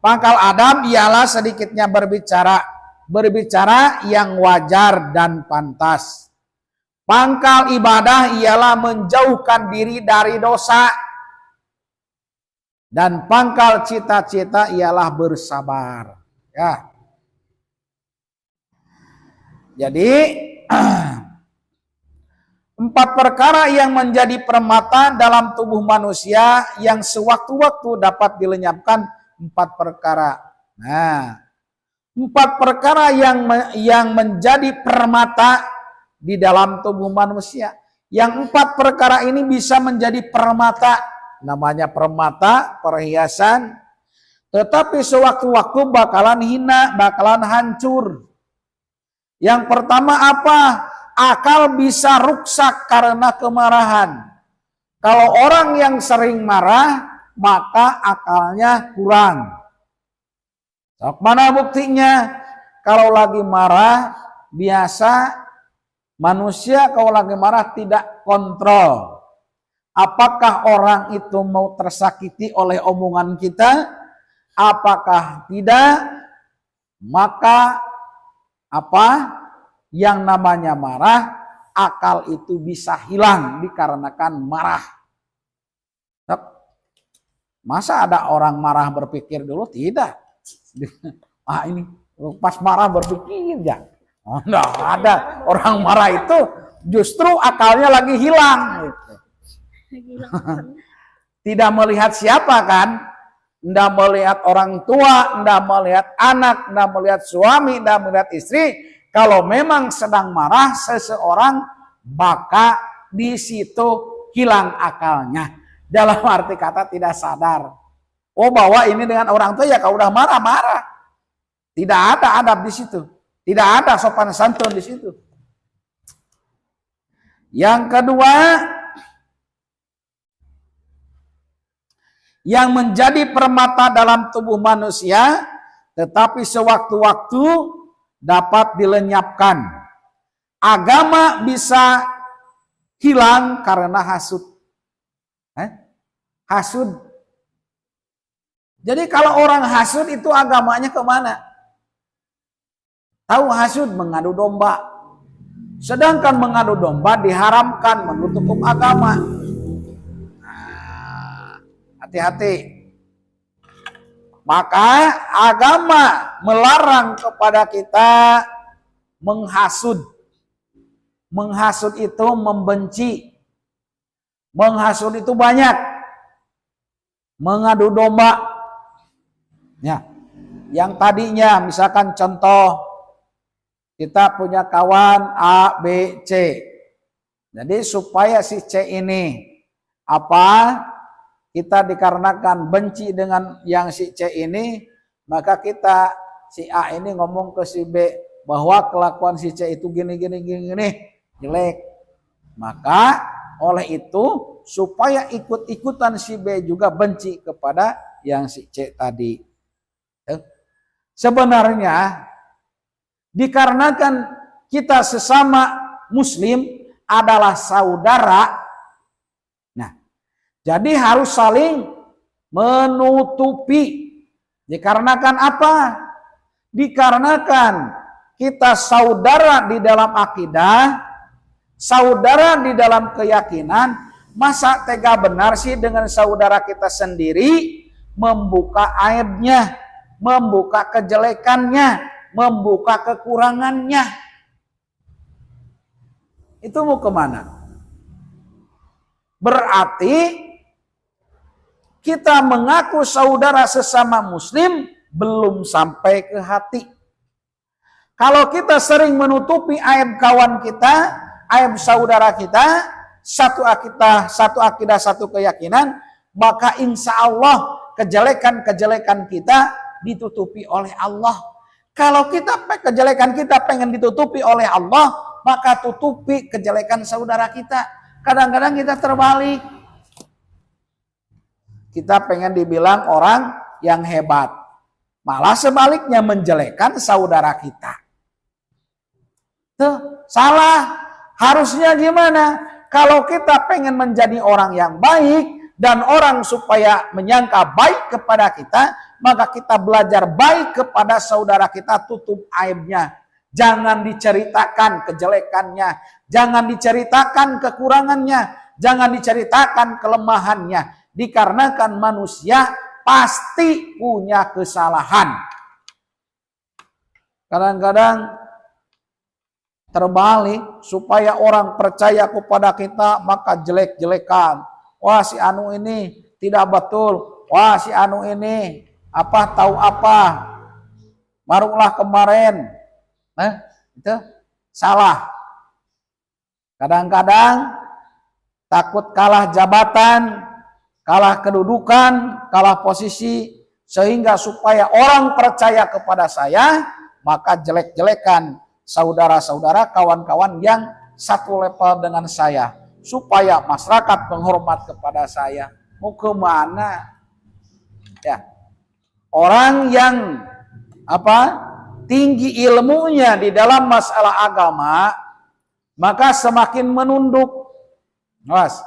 Pangkal adab ialah sedikitnya berbicara yang wajar dan pantas. Pangkal ibadah ialah menjauhkan diri dari dosa. Dan pangkal cita-cita ialah bersabar. Ya. Jadi 4 perkara yang menjadi permata dalam tubuh manusia yang sewaktu-waktu dapat dilenyapkan 4 perkara. Nah, 4 perkara yang menjadi permata di dalam tubuh manusia. Yang 4 perkara ini bisa menjadi permata. Namanya permata, perhiasan. Tetapi sewaktu-waktu bakalan hina, bakalan hancur. Yang pertama apa? Akal bisa rusak karena kemarahan. Kalau orang yang sering marah, maka akalnya kurang. Mana buktinya? Kalau lagi marah, biasa manusia kalau lagi marah tidak kontrol. Apakah orang itu mau tersakiti oleh omongan kita? Apakah tidak? Maka apa? Yang namanya marah, akal itu bisa hilang dikarenakan marah. Masa ada orang marah berpikir dulu? Tidak. Ini pas marah berpikir ya. Oh, enggak ada. Orang marah itu justru akalnya lagi hilang. Gitu. Tidak melihat siapa kan? Tidak melihat orang tua, tidak melihat anak, tidak melihat suami, tidak melihat istri. Kalau memang sedang marah seseorang, maka di situ hilang akalnya. Dalam arti kata tidak sadar. Oh, bahwa ini dengan orang tua ya kalau udah marah-marah. Tidak ada adab di situ. Tidak ada sopan santun di situ. Yang kedua, yang menjadi permata dalam tubuh manusia, tetapi sewaktu-waktu dapat dilenyapkan. Agama bisa hilang karena hasud. Hasud. Jadi kalau orang hasud itu agamanya kemana? Tahu hasud mengadu domba. Sedangkan mengadu domba diharamkan menurut hukum agama. Hati-hati. Maka agama melarang kepada kita menghasud. Menghasut itu membenci. Menghasut itu banyak. Mengadu domba. Ya. Yang tadinya misalkan contoh kita punya kawan A, B, C. Jadi supaya si C ini kita dikarenakan benci dengan yang si C ini, maka kita si A ini ngomong ke si B bahwa kelakuan si C itu gini jelek. Maka oleh itu supaya ikut-ikutan si B juga benci kepada yang si C tadi. Sebenarnya dikarenakan kita sesama muslim adalah saudara. Nah, jadi harus saling menutupi. Dikarenakan apa? Dikarenakan kita saudara di dalam akidah, saudara di dalam keyakinan. Masa tega benar sih dengan saudara kita sendiri membuka aibnya, membuka kejelekannya, membuka kekurangannya. Itu mau kemana? Berarti kita mengaku saudara sesama muslim belum sampai ke hati. Kalau kita sering menutupi aib kawan kita, aib saudara kita, satu akidah, satu keyakinan, maka insya Allah kejelekan-kejelekan kita ditutupi oleh Allah. Kalau kejelekan kita pengen ditutupi oleh Allah, maka tutupi kejelekan saudara kita. Kadang-kadang kita terbalik. Kita pengen dibilang orang yang hebat. Malah sebaliknya menjelekkan saudara kita. Tuh, salah. Harusnya gimana? Kalau kita pengen menjadi orang yang baik dan orang supaya menyangka baik kepada kita, maka kita belajar baik kepada saudara kita, tutup aibnya. Jangan diceritakan kejelekannya, jangan diceritakan kekurangannya, jangan diceritakan kelemahannya. Dikarenakan manusia pasti punya kesalahan. Kadang-kadang terbalik, supaya orang percaya kepada kita maka jelek-jelekan. Wah, si anu ini tidak betul. Wah, si anu ini tahu apa. Barulah kemarin. Itu salah. Kadang-kadang takut kalah jabatan, kalah kedudukan, kalah posisi, sehingga supaya orang percaya kepada saya, maka jelek-jelekan saudara-saudara, kawan-kawan yang satu level dengan saya, supaya masyarakat menghormat kepada saya. Mau kemana? Ya, orang yang tinggi ilmunya di dalam masalah agama, maka semakin menunduk. Mas,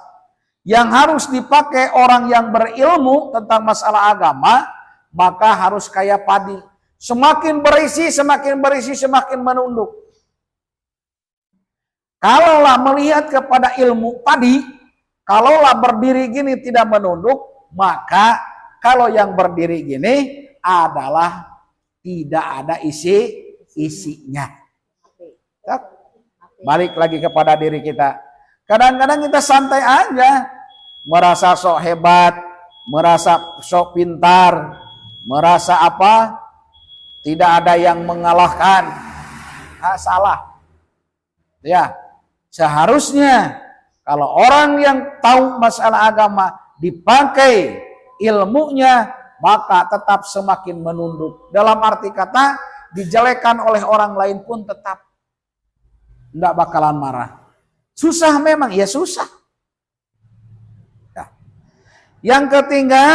yang harus dipakai orang yang berilmu tentang masalah agama, maka harus kayak padi. Semakin berisi, semakin menunduk. Kalaulah melihat kepada ilmu padi, kalaulah berdiri gini tidak menunduk, maka kalau yang berdiri gini adalah tidak ada isinya. Balik lagi kepada diri kita. Kadang-kadang kita santai aja, merasa sok hebat, merasa sok pintar, merasa tidak ada yang mengalahkan. Salah. Ya, seharusnya kalau orang yang tahu masalah agama dipakai ilmunya, maka tetap semakin menunduk. Dalam arti kata, dijelekan oleh orang lain pun tetap tidak bakalan marah. Susah memang, ya susah. Ya. Yang ketiga,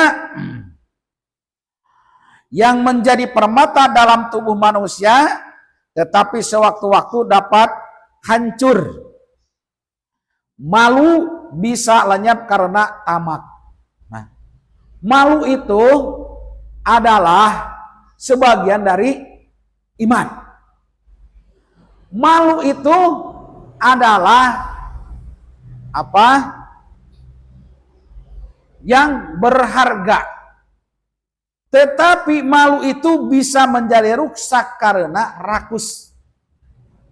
yang menjadi permata dalam tubuh manusia, tetapi sewaktu-waktu dapat hancur. Malu bisa lenyap karena tamak. Nah, malu itu adalah sebagian dari iman. Malu itu adalah yang berharga. Tetapi malu itu bisa menjadi rusak karena rakus.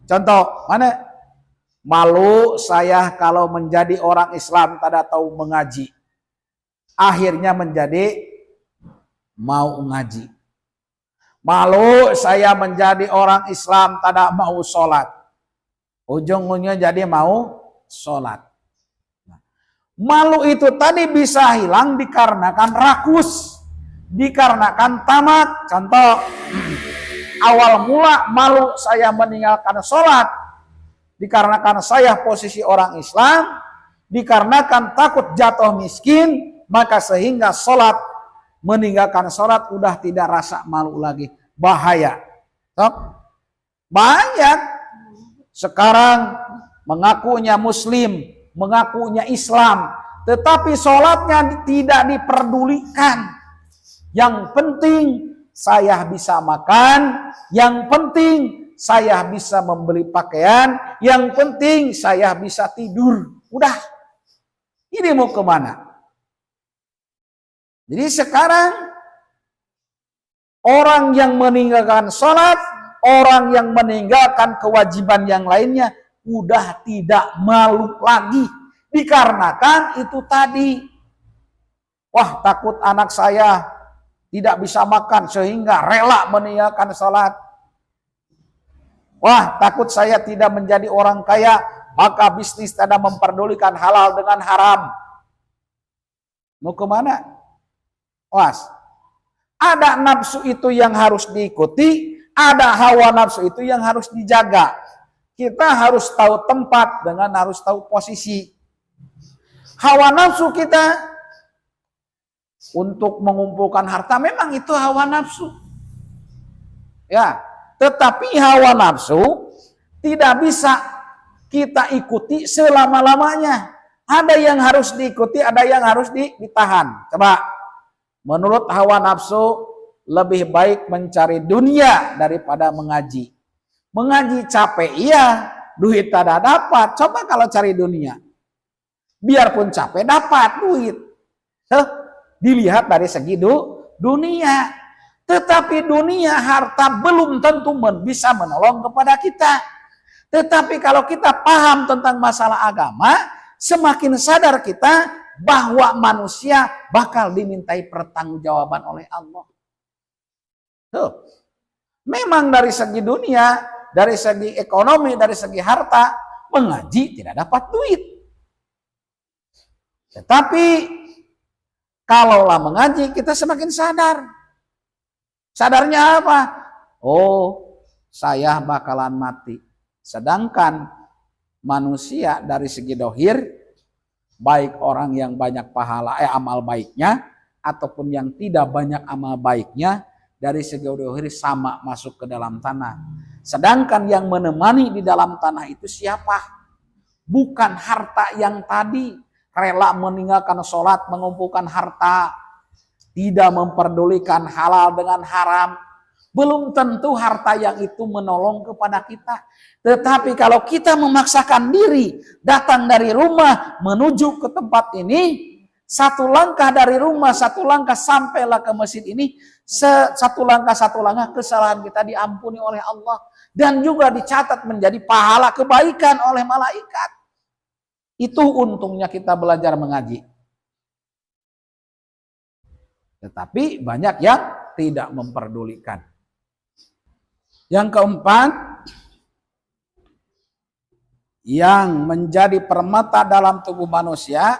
Contoh, mana? Malu saya kalau menjadi orang Islam tidak tahu mengaji. Akhirnya menjadi mau ngaji. Malu saya menjadi orang Islam tidak mau sholat. Ujung-ujungnya jadi mau sholat. Malu itu tadi bisa hilang dikarenakan rakus. Dikarenakan tamak. Contoh, awal mula malu saya meninggalkan sholat. Dikarenakan saya posisi orang Islam, dikarenakan takut jatuh miskin, maka sehingga sholat, meninggalkan sholat udah tidak rasa malu lagi. Bahaya. Banyak sekarang mengakunya Muslim, mengakunya Islam, tetapi sholatnya tidak diperdulikan. Yang penting saya bisa makan, yang penting saya bisa membeli pakaian, yang penting saya bisa tidur. Udah. Ini mau kemana? Jadi sekarang orang yang meninggalkan sholat, orang yang meninggalkan kewajiban yang lainnya, udah tidak malu lagi. Dikarenakan itu tadi. Wah, takut anak saya tidak bisa makan sehingga rela meninggalkan sholat. Wah, takut saya tidak menjadi orang kaya, maka bisnis tidak memperdulikan halal dengan haram. Mau kemana? Was. Ada nafsu itu yang harus diikuti, ada hawa nafsu itu yang harus dijaga. Kita harus tahu tempat dengan harus tahu posisi. Hawa nafsu kita untuk mengumpulkan harta memang itu hawa nafsu. Ya, tetapi hawa nafsu tidak bisa kita ikuti selama-lamanya. Ada yang harus diikuti, ada yang harus ditahan. Coba, menurut hawa nafsu lebih baik mencari dunia daripada mengaji. Mengaji capek, iya, duit tidak dapat. Coba kalau cari dunia. Biarpun capek, dapat duit. Dilihat dari segi dunia. Tetapi dunia harta belum tentu bisa menolong kepada kita. Tetapi kalau kita paham tentang masalah agama, semakin sadar kita bahwa manusia bakal dimintai pertanggungjawaban oleh Allah. Tuh. Memang dari segi dunia, dari segi ekonomi, dari segi harta, mengaji tidak dapat duit. Tetapi kalaulah mengaji, kita semakin sadar. Sadarnya apa? Oh, saya bakalan mati. Sedangkan manusia dari segi dohir, baik orang yang banyak pahala, amal baiknya, ataupun yang tidak banyak amal baiknya, dari segi dohir sama masuk ke dalam tanah. Sedangkan yang menemani di dalam tanah itu siapa? Bukan harta yang tadi, rela meninggalkan sholat, mengumpulkan harta, tidak memperdulikan halal dengan haram. Belum tentu harta yang itu menolong kepada kita. Tetapi kalau kita memaksakan diri datang dari rumah menuju ke tempat ini, satu langkah dari rumah, satu langkah sampailah ke masjid ini, satu langkah kesalahan kita diampuni oleh Allah. Dan juga dicatat menjadi pahala kebaikan oleh malaikat. Itu untungnya kita belajar mengaji. Tetapi banyak yang tidak memperdulikan. Yang keempat, yang menjadi permata dalam tubuh manusia,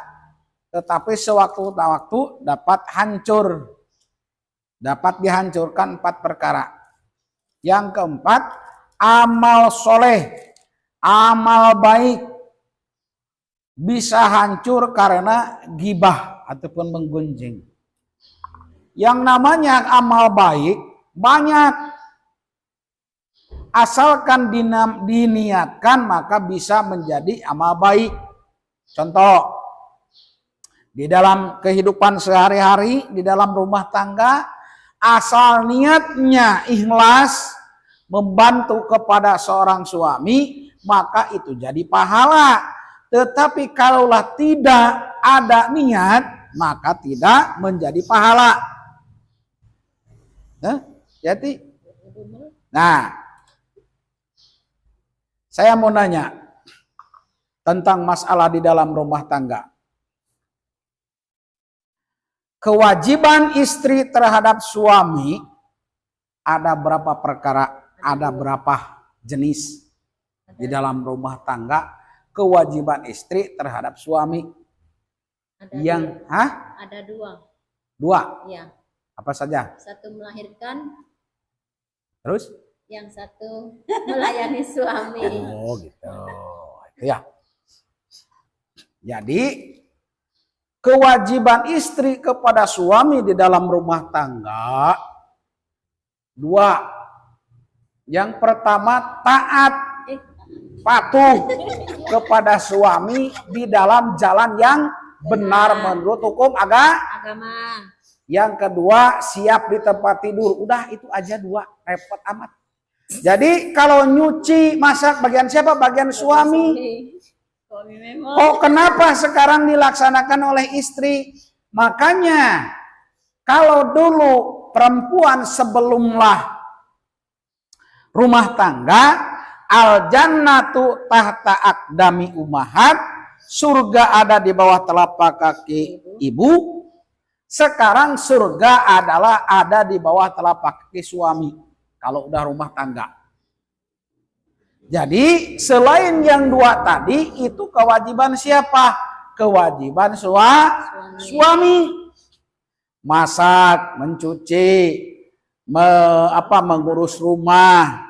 tetapi sewaktu-waktu dapat hancur. Dapat dihancurkan 4 perkara. Yang keempat, amal soleh, amal baik, bisa hancur karena gibah ataupun menggunjing. Yang namanya amal baik banyak. Asalkan diniatkan maka bisa menjadi amal baik. Contoh, di dalam kehidupan sehari-hari, di dalam rumah tangga, asal niatnya ikhlas membantu kepada seorang suami, maka itu jadi pahala. Tetapi kalaulah tidak ada niat, maka tidak menjadi pahala. Jadi, nah, saya mau nanya, tentang masalah di dalam rumah tangga. Kewajiban istri terhadap suami ada berapa perkara, ada berapa jenis di dalam rumah tangga. Kewajiban istri terhadap suami yang Ada dua. dua. Ya. Apa saja? Satu melahirkan, Terus? yang satu melayani suami. Oh gitu. Itu ya. Jadi kewajiban istri kepada suami di dalam rumah tangga dua. Yang pertama taat, patuh kepada suami di dalam jalan yang benar menurut hukum Agama. Yang kedua siap di tempat tidur. Udah itu aja dua, repot amat. Jadi kalau nyuci masak bagian siapa? Bagian suami. Suami memang. Oh kenapa sekarang dilaksanakan oleh istri? Makanya kalau dulu perempuan sebelumlah rumah tangga, al jannatu tahta aqdami ummahat, surga ada di bawah telapak kaki ibu. Sekarang surga adalah ada di bawah telapak kaki suami kalau udah rumah tangga. Jadi selain yang dua tadi itu kewajiban siapa? Kewajiban suami. Masak, mencuci, mengurus rumah,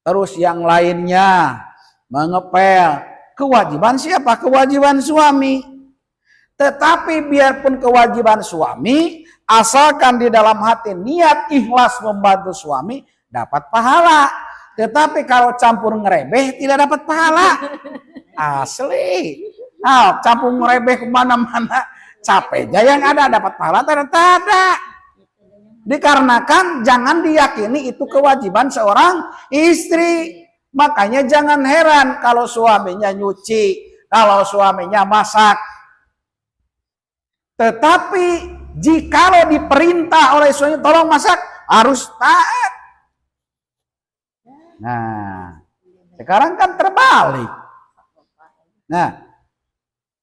terus yang lainnya mengepel. Kewajiban siapa? Kewajiban suami. Tetapi biarpun kewajiban suami, asalkan di dalam hati niat ikhlas membantu suami, dapat pahala. Tetapi kalau campur ngerebeh, tidak dapat pahala. Asli. Campur ngerebeh kemana-mana, capek aja yang ada, dapat pahala tidak ada. Dikarenakan jangan diyakini itu kewajiban seorang istri. Makanya jangan heran kalau suaminya nyuci, kalau suaminya masak. Tetapi jikalau diperintah oleh suami tolong masak, harus taat. Nah, sekarang kan terbalik. Nah,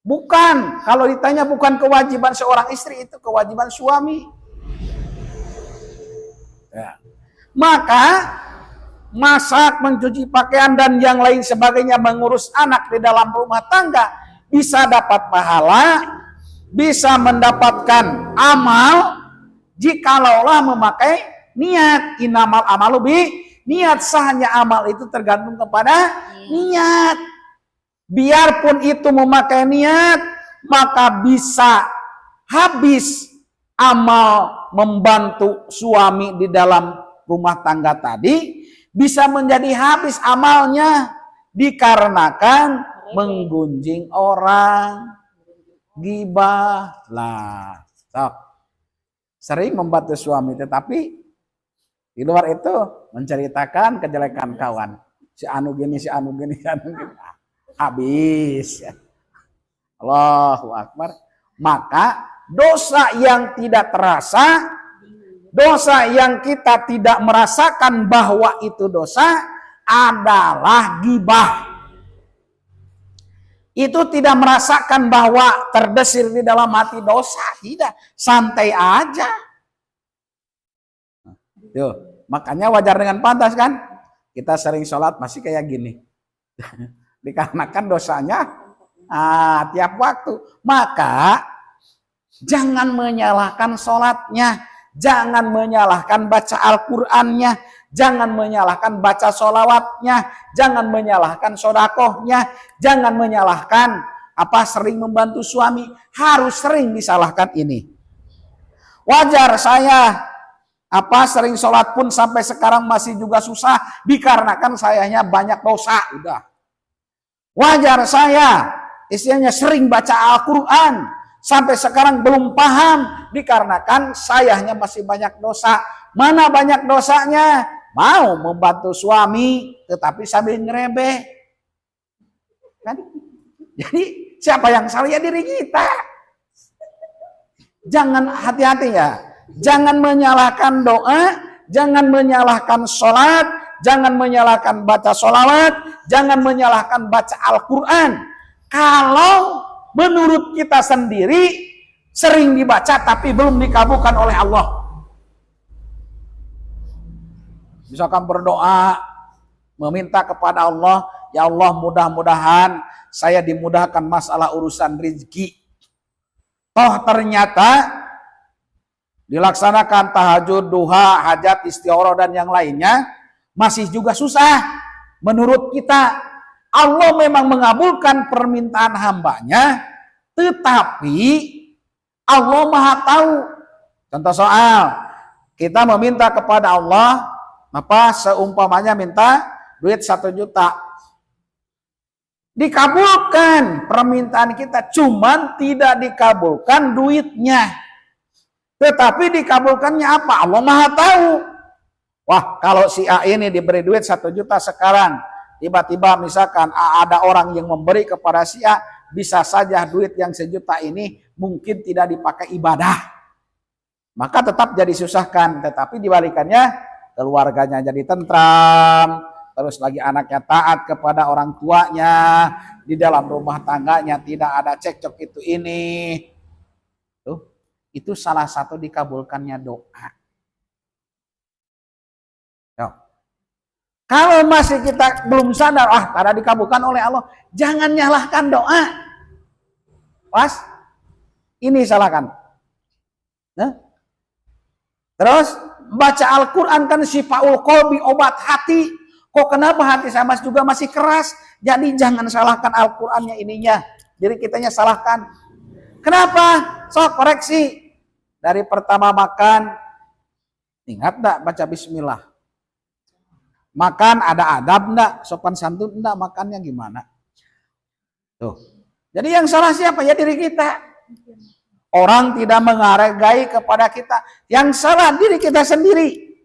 bukan, kalau ditanya bukan kewajiban seorang istri, itu kewajiban suami. Ya. Maka masak, mencuci pakaian dan yang lain sebagainya, mengurus anak di dalam rumah tangga bisa dapat pahala, bisa mendapatkan amal jikalaulah memakai niat. Innamal amalu bi niat. Sahnya amal itu tergantung kepada niat. Biarpun itu memakai niat, maka bisa habis amal membantu suami di dalam rumah tangga tadi, bisa menjadi habis amalnya dikarenakan menggunjing orang, gibah lah. Sering membantu suami, tetapi di luar itu menceritakan kejelekan kawan. Si anu gini, si anu gini, si anu gini. Habis. Allahu Akbar. Maka dosa yang tidak terasa, dosa yang kita tidak merasakan bahwa itu dosa adalah gibah. Itu tidak merasakan bahwa terdesir di dalam hati dosa, tidak, santai aja. Tuh, makanya wajar dengan pantas kan? Kita sering sholat masih kayak gini. Dikarenakan dosanya tiap waktu. Maka jangan menyalahkan sholatnya, jangan menyalahkan baca Al-Qur'annya, jangan menyalahkan baca sholawatnya, jangan menyalahkan sodakohnya, jangan menyalahkan sering membantu suami. Harus sering disalahkan ini. Wajar saya sering sholat pun sampai sekarang masih juga susah dikarenakan sayanya banyak dosa. Udah. Wajar saya istilahnya sering baca Al-Quran sampai sekarang belum paham dikarenakan sayanya masih banyak dosa. Mana banyak dosanya? Mau membantu suami tetapi sambil ngerebeh. Kan? Jadi siapa yang salah? Ya diri kita. Jangan, hati-hati ya. Jangan menyalahkan doa, jangan menyalahkan sholat, jangan menyalahkan baca sholawat, jangan menyalahkan baca Al-Quran. Kalau menurut kita sendiri sering dibaca tapi belum dikabulkan oleh Allah. Misalkan berdoa, meminta kepada Allah, ya Allah mudah-mudahan saya dimudahkan masalah urusan rezeki. Toh ternyata dilaksanakan tahajud, duha, hajat, istighfar dan yang lainnya masih juga susah. Menurut kita Allah memang mengabulkan permintaan hambanya, tetapi Allah Maha tahu. Contoh soal kita meminta kepada Allah, seumpamanya minta duit 1 juta, dikabulkan permintaan kita, cuman tidak dikabulkan duitnya. Tetapi dikabulkannya apa? Allah Maha tahu. Wah, kalau si A ini diberi duit 1 juta sekarang, tiba-tiba misalkan ada orang yang memberi kepada si A, bisa saja duit yang 1 juta ini mungkin tidak dipakai ibadah. Maka tetap jadi susahkan, tetapi dibalikannya keluarganya jadi tentram, terus lagi anaknya taat kepada orang tuanya, di dalam rumah tangganya tidak ada cekcok itu ini. Tuh, itu salah satu dikabulkannya doa. Yo. Kalau masih kita belum sadar, karena dikabulkan oleh Allah, jangan nyalahkan doa. Pas, ini salahkan. Nah? Terus baca Al-Quran kan syifaul qalbi, obat hati. Kok kenapa hati saya juga masih keras? Jadi jangan salahkan Al-Qurannya ininya. Diri kitanya salahkan. Kenapa? Sok koreksi. Dari pertama makan, ingat enggak baca bismillah? Makan ada adab enggak? Sopan santun enggak? Makannya gimana? Tuh. Jadi yang salah siapa? Ya diri kita. Orang tidak menghargai kepada kita. Yang salah diri kita sendiri.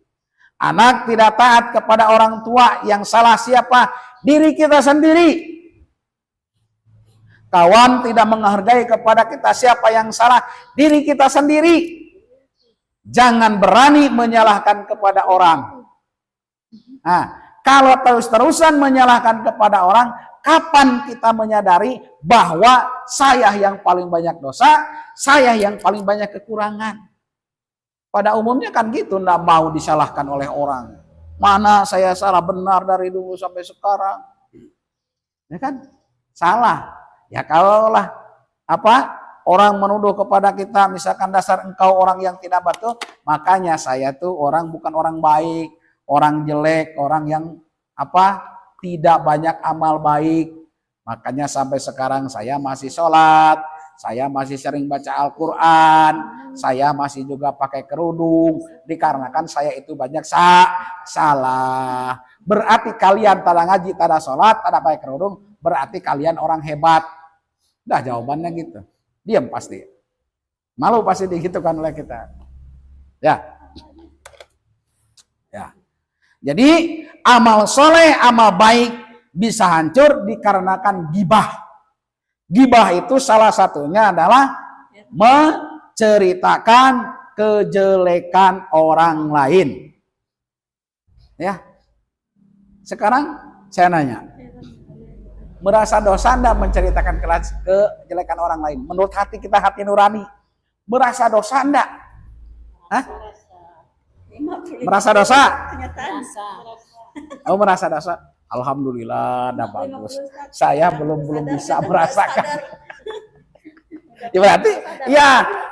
Anak tidak taat kepada orang tua. Yang salah siapa? Diri kita sendiri. Kawan tidak menghargai kepada kita. Siapa yang salah? Diri kita sendiri. Jangan berani menyalahkan kepada orang. Nah, kalau terus-terusan menyalahkan kepada orang, kapan kita menyadari bahwa saya yang paling banyak dosa, saya yang paling banyak kekurangan? Pada umumnya kan gitu, enggak mau disalahkan oleh orang. Mana saya salah benar dari dulu sampai sekarang. Ya kan? Salah. Ya kalaulah orang menuduh kepada kita, misalkan dasar engkau orang yang tidak betul, makanya saya tuh orang bukan orang baik, orang jelek, orang yang tidak banyak amal baik. Makanya sampai sekarang saya masih sholat, saya masih sering baca Al-Quran, saya masih juga pakai kerudung, dikarenakan saya itu banyak salah. Berarti kalian tada ngaji, tada sholat, tada pakai kerudung, berarti kalian orang hebat. Udah jawabannya gitu. Diam pasti. Malu pasti digitukan oleh kita. Ya. Jadi amal soleh, amal baik bisa hancur dikarenakan gibah. Gibah itu salah satunya adalah menceritakan kejelekan orang lain. Ya. Sekarang saya nanya, merasa dosa enggak menceritakan kejelekan orang lain? Menurut hati kita, hati nurani, merasa dosa enggak? Hah? Merasa dosa? Oh, merasa dosa. Alhamdulillah, dah bagus. Saya belum bisa merasakan.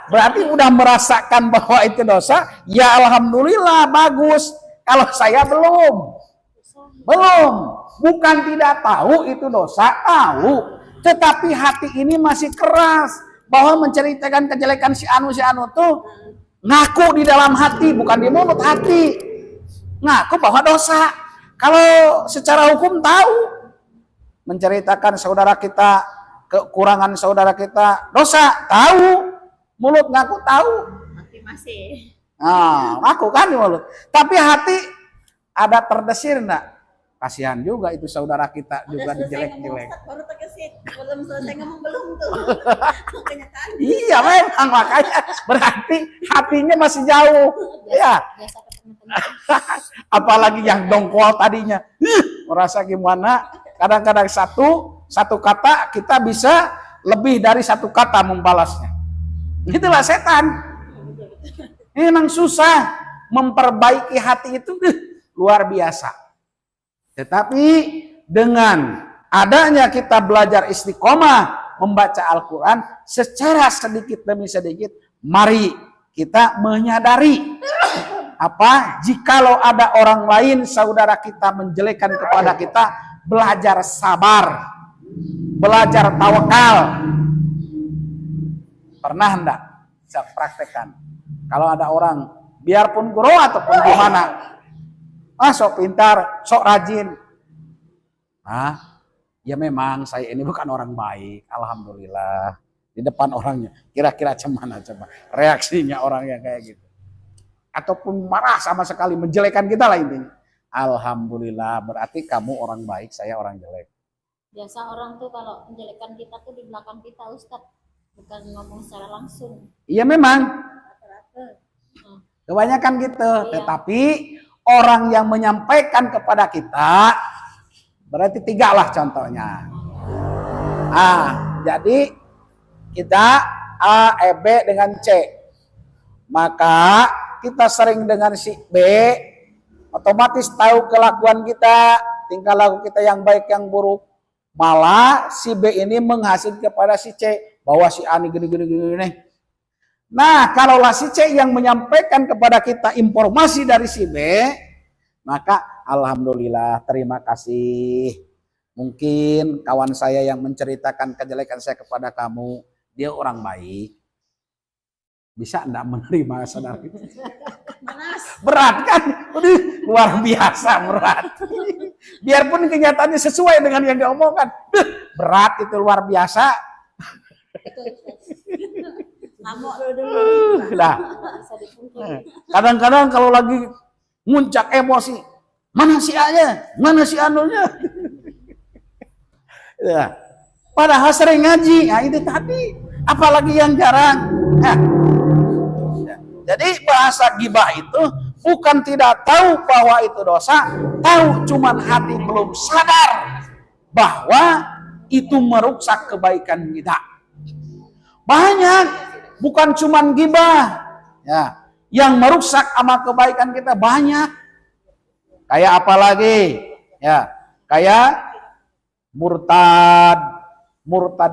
Berarti udah merasakan bahwa itu dosa. Ya alhamdulillah, bagus. Kalau saya belum. Bukan tidak tahu itu dosa, tahu. Tetapi hati ini masih keras bahwa menceritakan kejelekan si anu tuh ngaku di dalam hati, bukan di mulut, hati. Ngaku bahwa dosa. Kalau secara hukum tahu, menceritakan saudara kita, kekurangan saudara kita, dosa, tahu. Mulut ngaku tahu. Hati masih. Nah, ngaku kan di mulut. Tapi hati ada terdesir enggak? Kasihan juga itu saudara kita juga dijelek-jelek. Baru tergesit, belum selesai ngomong belum tuh. Makanya kan. Iya memang, makanya berarti hatinya masih jauh. Ya. Apalagi yang dongkol tadinya. Merasa gimana? Kadang-kadang Satu kata kita bisa lebih dari satu kata membalasnya. Itulah setan. Memang susah memperbaiki hati itu luar biasa. Tetapi dengan adanya kita belajar istiqomah membaca Al-Quran secara sedikit demi sedikit, mari kita menyadari jikalau ada orang lain saudara kita menjelekkan kepada kita, belajar sabar, belajar tawakal. Pernah enggak saya praktekkan? Kalau ada orang, biarpun guru ataupun gimana, sok pintar, sok rajin. Ya memang saya ini bukan orang baik, alhamdulillah. Di depan orangnya, kira-kira cemana coba reaksinya orang yang kayak gitu. Ataupun marah sama sekali, menjelekan kita lah intinya. Alhamdulillah, berarti kamu orang baik, saya orang jelek. Biasa orang tuh kalau menjelekkan kita tuh di belakang kita, Ustadz, bukan ngomong secara langsung. Iya memang, kebanyakan gitu. Iya. Tetapi orang yang menyampaikan kepada kita, berarti 3 lah contohnya. Jadi kita A, B dengan C. Maka kita sering dengan si B, otomatis tahu kelakuan kita, tingkah laku kita yang baik yang buruk. Malah si B ini menghasil kepada si C, bahwa si A ini gini. Nah, kalaulah si C yang menyampaikan kepada kita informasi dari si B, maka alhamdulillah, terima kasih. Mungkin kawan saya yang menceritakan kejelekan saya kepada kamu, dia orang baik. Bisa enggak menerima saudara itu? Berat kan? Luar biasa berat. Biarpun kenyataannya sesuai dengan yang diomongkan, berat itu luar biasa. Nah, kadang-kadang kalau lagi muncak emosi, mana si A-nya, mana si anunya. Ya. Padahal sering ngaji, itu tadi. Apalagi yang jarang. Jadi bahasa gibah itu bukan tidak tahu bahwa itu dosa, tahu cuman hati belum sadar bahwa itu merusak kebaikan kita. Banyak, bukan cuman gibah, ya, yang merusak amal kebaikan kita banyak. Kayak apa lagi? Ya, kayak murtad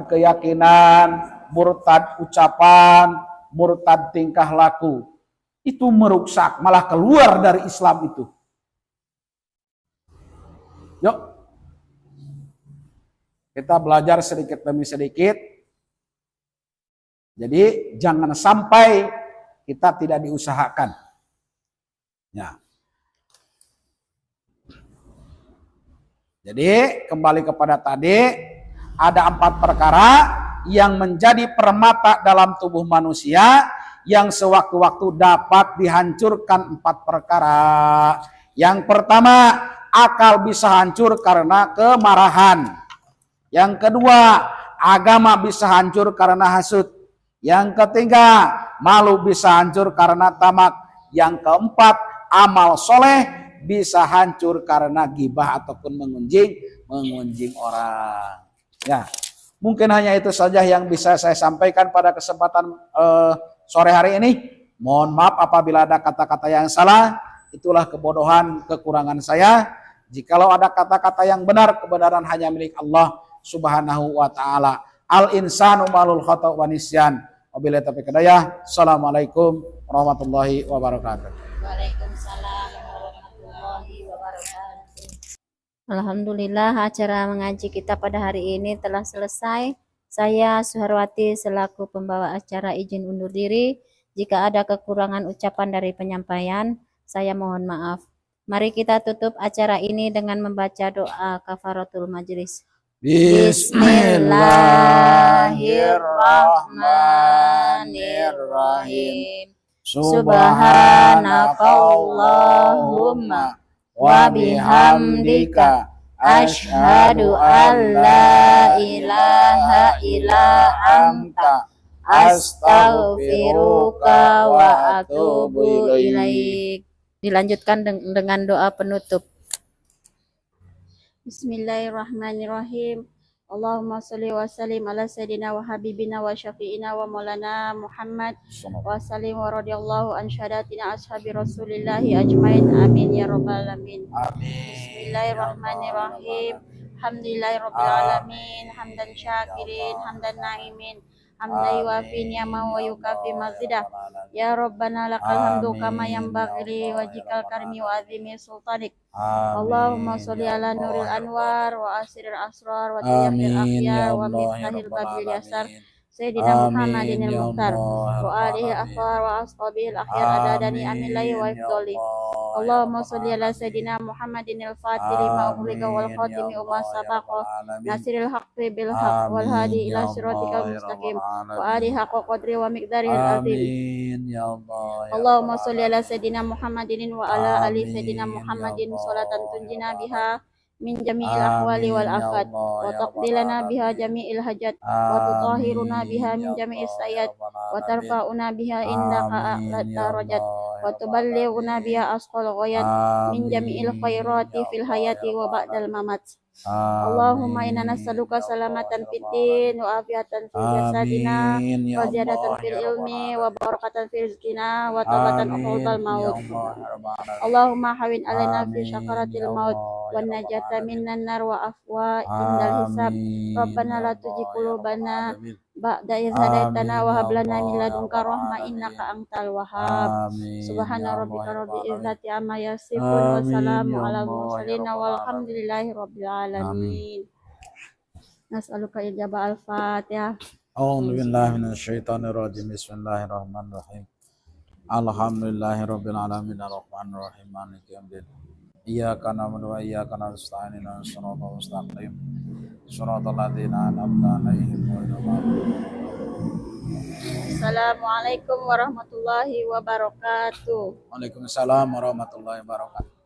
keyakinan, murtad ucapan, murtad tingkah laku. Itu merusak, malah keluar dari Islam itu. Yuk, kita belajar sedikit demi sedikit. Jadi jangan sampai kita tidak diusahakan. Ya. Jadi kembali kepada tadi, ada 4 perkara yang menjadi permata dalam tubuh manusia yang sewaktu-waktu dapat dihancurkan 4 perkara. Yang pertama, akal bisa hancur karena kemarahan. Yang kedua, agama bisa hancur karena hasud. Yang ketiga, malu bisa hancur karena tamak. Yang keempat, amal soleh bisa hancur karena gibah ataupun mengunjing orang. Ya, mungkin hanya itu saja yang bisa saya sampaikan pada kesempatan sore hari ini. Mohon maaf apabila ada kata-kata yang salah. Itulah kebodohan, kekurangan saya. Jikalau ada kata-kata yang benar, kebenaran hanya milik Allah Subhanahu wa taala. Al insanu malul khata' wa nisyan. Wabillahi taufiq hidayah. Assalamualaikum warahmatullahi wabarakatuh. Waalaikumsalam warahmatullahi wabarakatuh. Alhamdulillah, acara mengaji kita pada hari ini telah selesai. Saya Suharwati selaku pembawa acara izin undur diri. Jika ada kekurangan ucapan dari penyampaian, saya mohon maaf. Mari kita tutup acara ini dengan membaca doa kafaratul majlis. Bismillahirrahmanirrahim. Subhanakallahumma wa bihamdika asyhadu an la ilaha illa anta astaghfiruka wa atubu ilaik. Dilanjutkan dengan doa penutup. Bismillahirrahmanirrahim. Allahumma salli wa sallim ala sayyidina wa habibina wa syafi'ina wa maulana Muhammad wa sallim wa radiyallahu an syadatina ashabi rasulillahi ajmain amin ya rabbal alamin. Bismillahirrahmanirrahim. Alhamdulillahirabbil alamin, hamdan syakirin, hamdan naimin, hamdan yuafi ni'amahu wa yukafi mazidah. Ya Rabbana lakal hamdu kama yanbaghi li wajhikal karimi wa azimi sultanik. Allahumma sholli ala nuril anwar wa asiril asrar wa tayyibil akhyar wa miftahil babil yasar Sayyidina Muhammadin al-Mukhtar wa alihi akhwar wa ashabihil akhyar adadani amillahi wa ifdoli. Allahumma sholli ala Sayyidina Muhammadin al-Fatih lima ughliqa wal khatimi umma sabaqa nasiril haqqi bil haqq wal hadi ila siratikal mustaqim wa alihi haqqa qadri wa miqdarihil azim. Allahumma sholli ala Sayyidina Muhammadin wa ala ali Sayyidina Muhammadin sholatan tunjina biha min jami'il ahwali wal afat wa taqdilana biha jami'il hajat wa tutahhiruna biha min jami'is sayyiat wa tarfa'una biha indaka a'la darajat wa tuballighuna biha asqal ghayat min jami'il khairati fil hayati wa ba'dal mamat. Allahumma inna nas'aluka salamatan fid din wa afiatan fil jasadina wa ziyadatan fil ilmi wa barakatan fil rizqina wa taubatan uqbal maut. Allahumma hawin alaina fi syakaratil maut wa najata minan nar wa afwa indal hisab. Rabbana la tuzigh qulubana ba'da idh hadaitana wa hab lana min ladunka rahmah innaka antal wahhab. Subhana rabbika rabbil izzati amma yasifun wa salamun alal mursalin walhamdulillahi rabbil alamin. Nas'aluka ijabah al-Fatihah. A'udzu billahi minasyaitonir rajim. Bismillahirrahmanirrahim. Alhamdulillahi rabbil alamin arrahmanir rahim maliki yaumiddin. Iyyaka na'budu wa iyyaka nasta'in ihdinas siratal mustaqim. Shiratal ladzina an'amta 'alaihim ghairil maghdubi 'alaihim. Assalamualaikum warahmatullahi wabarakatuh. Waalaikumsalam warahmatullahi wabarakatuh.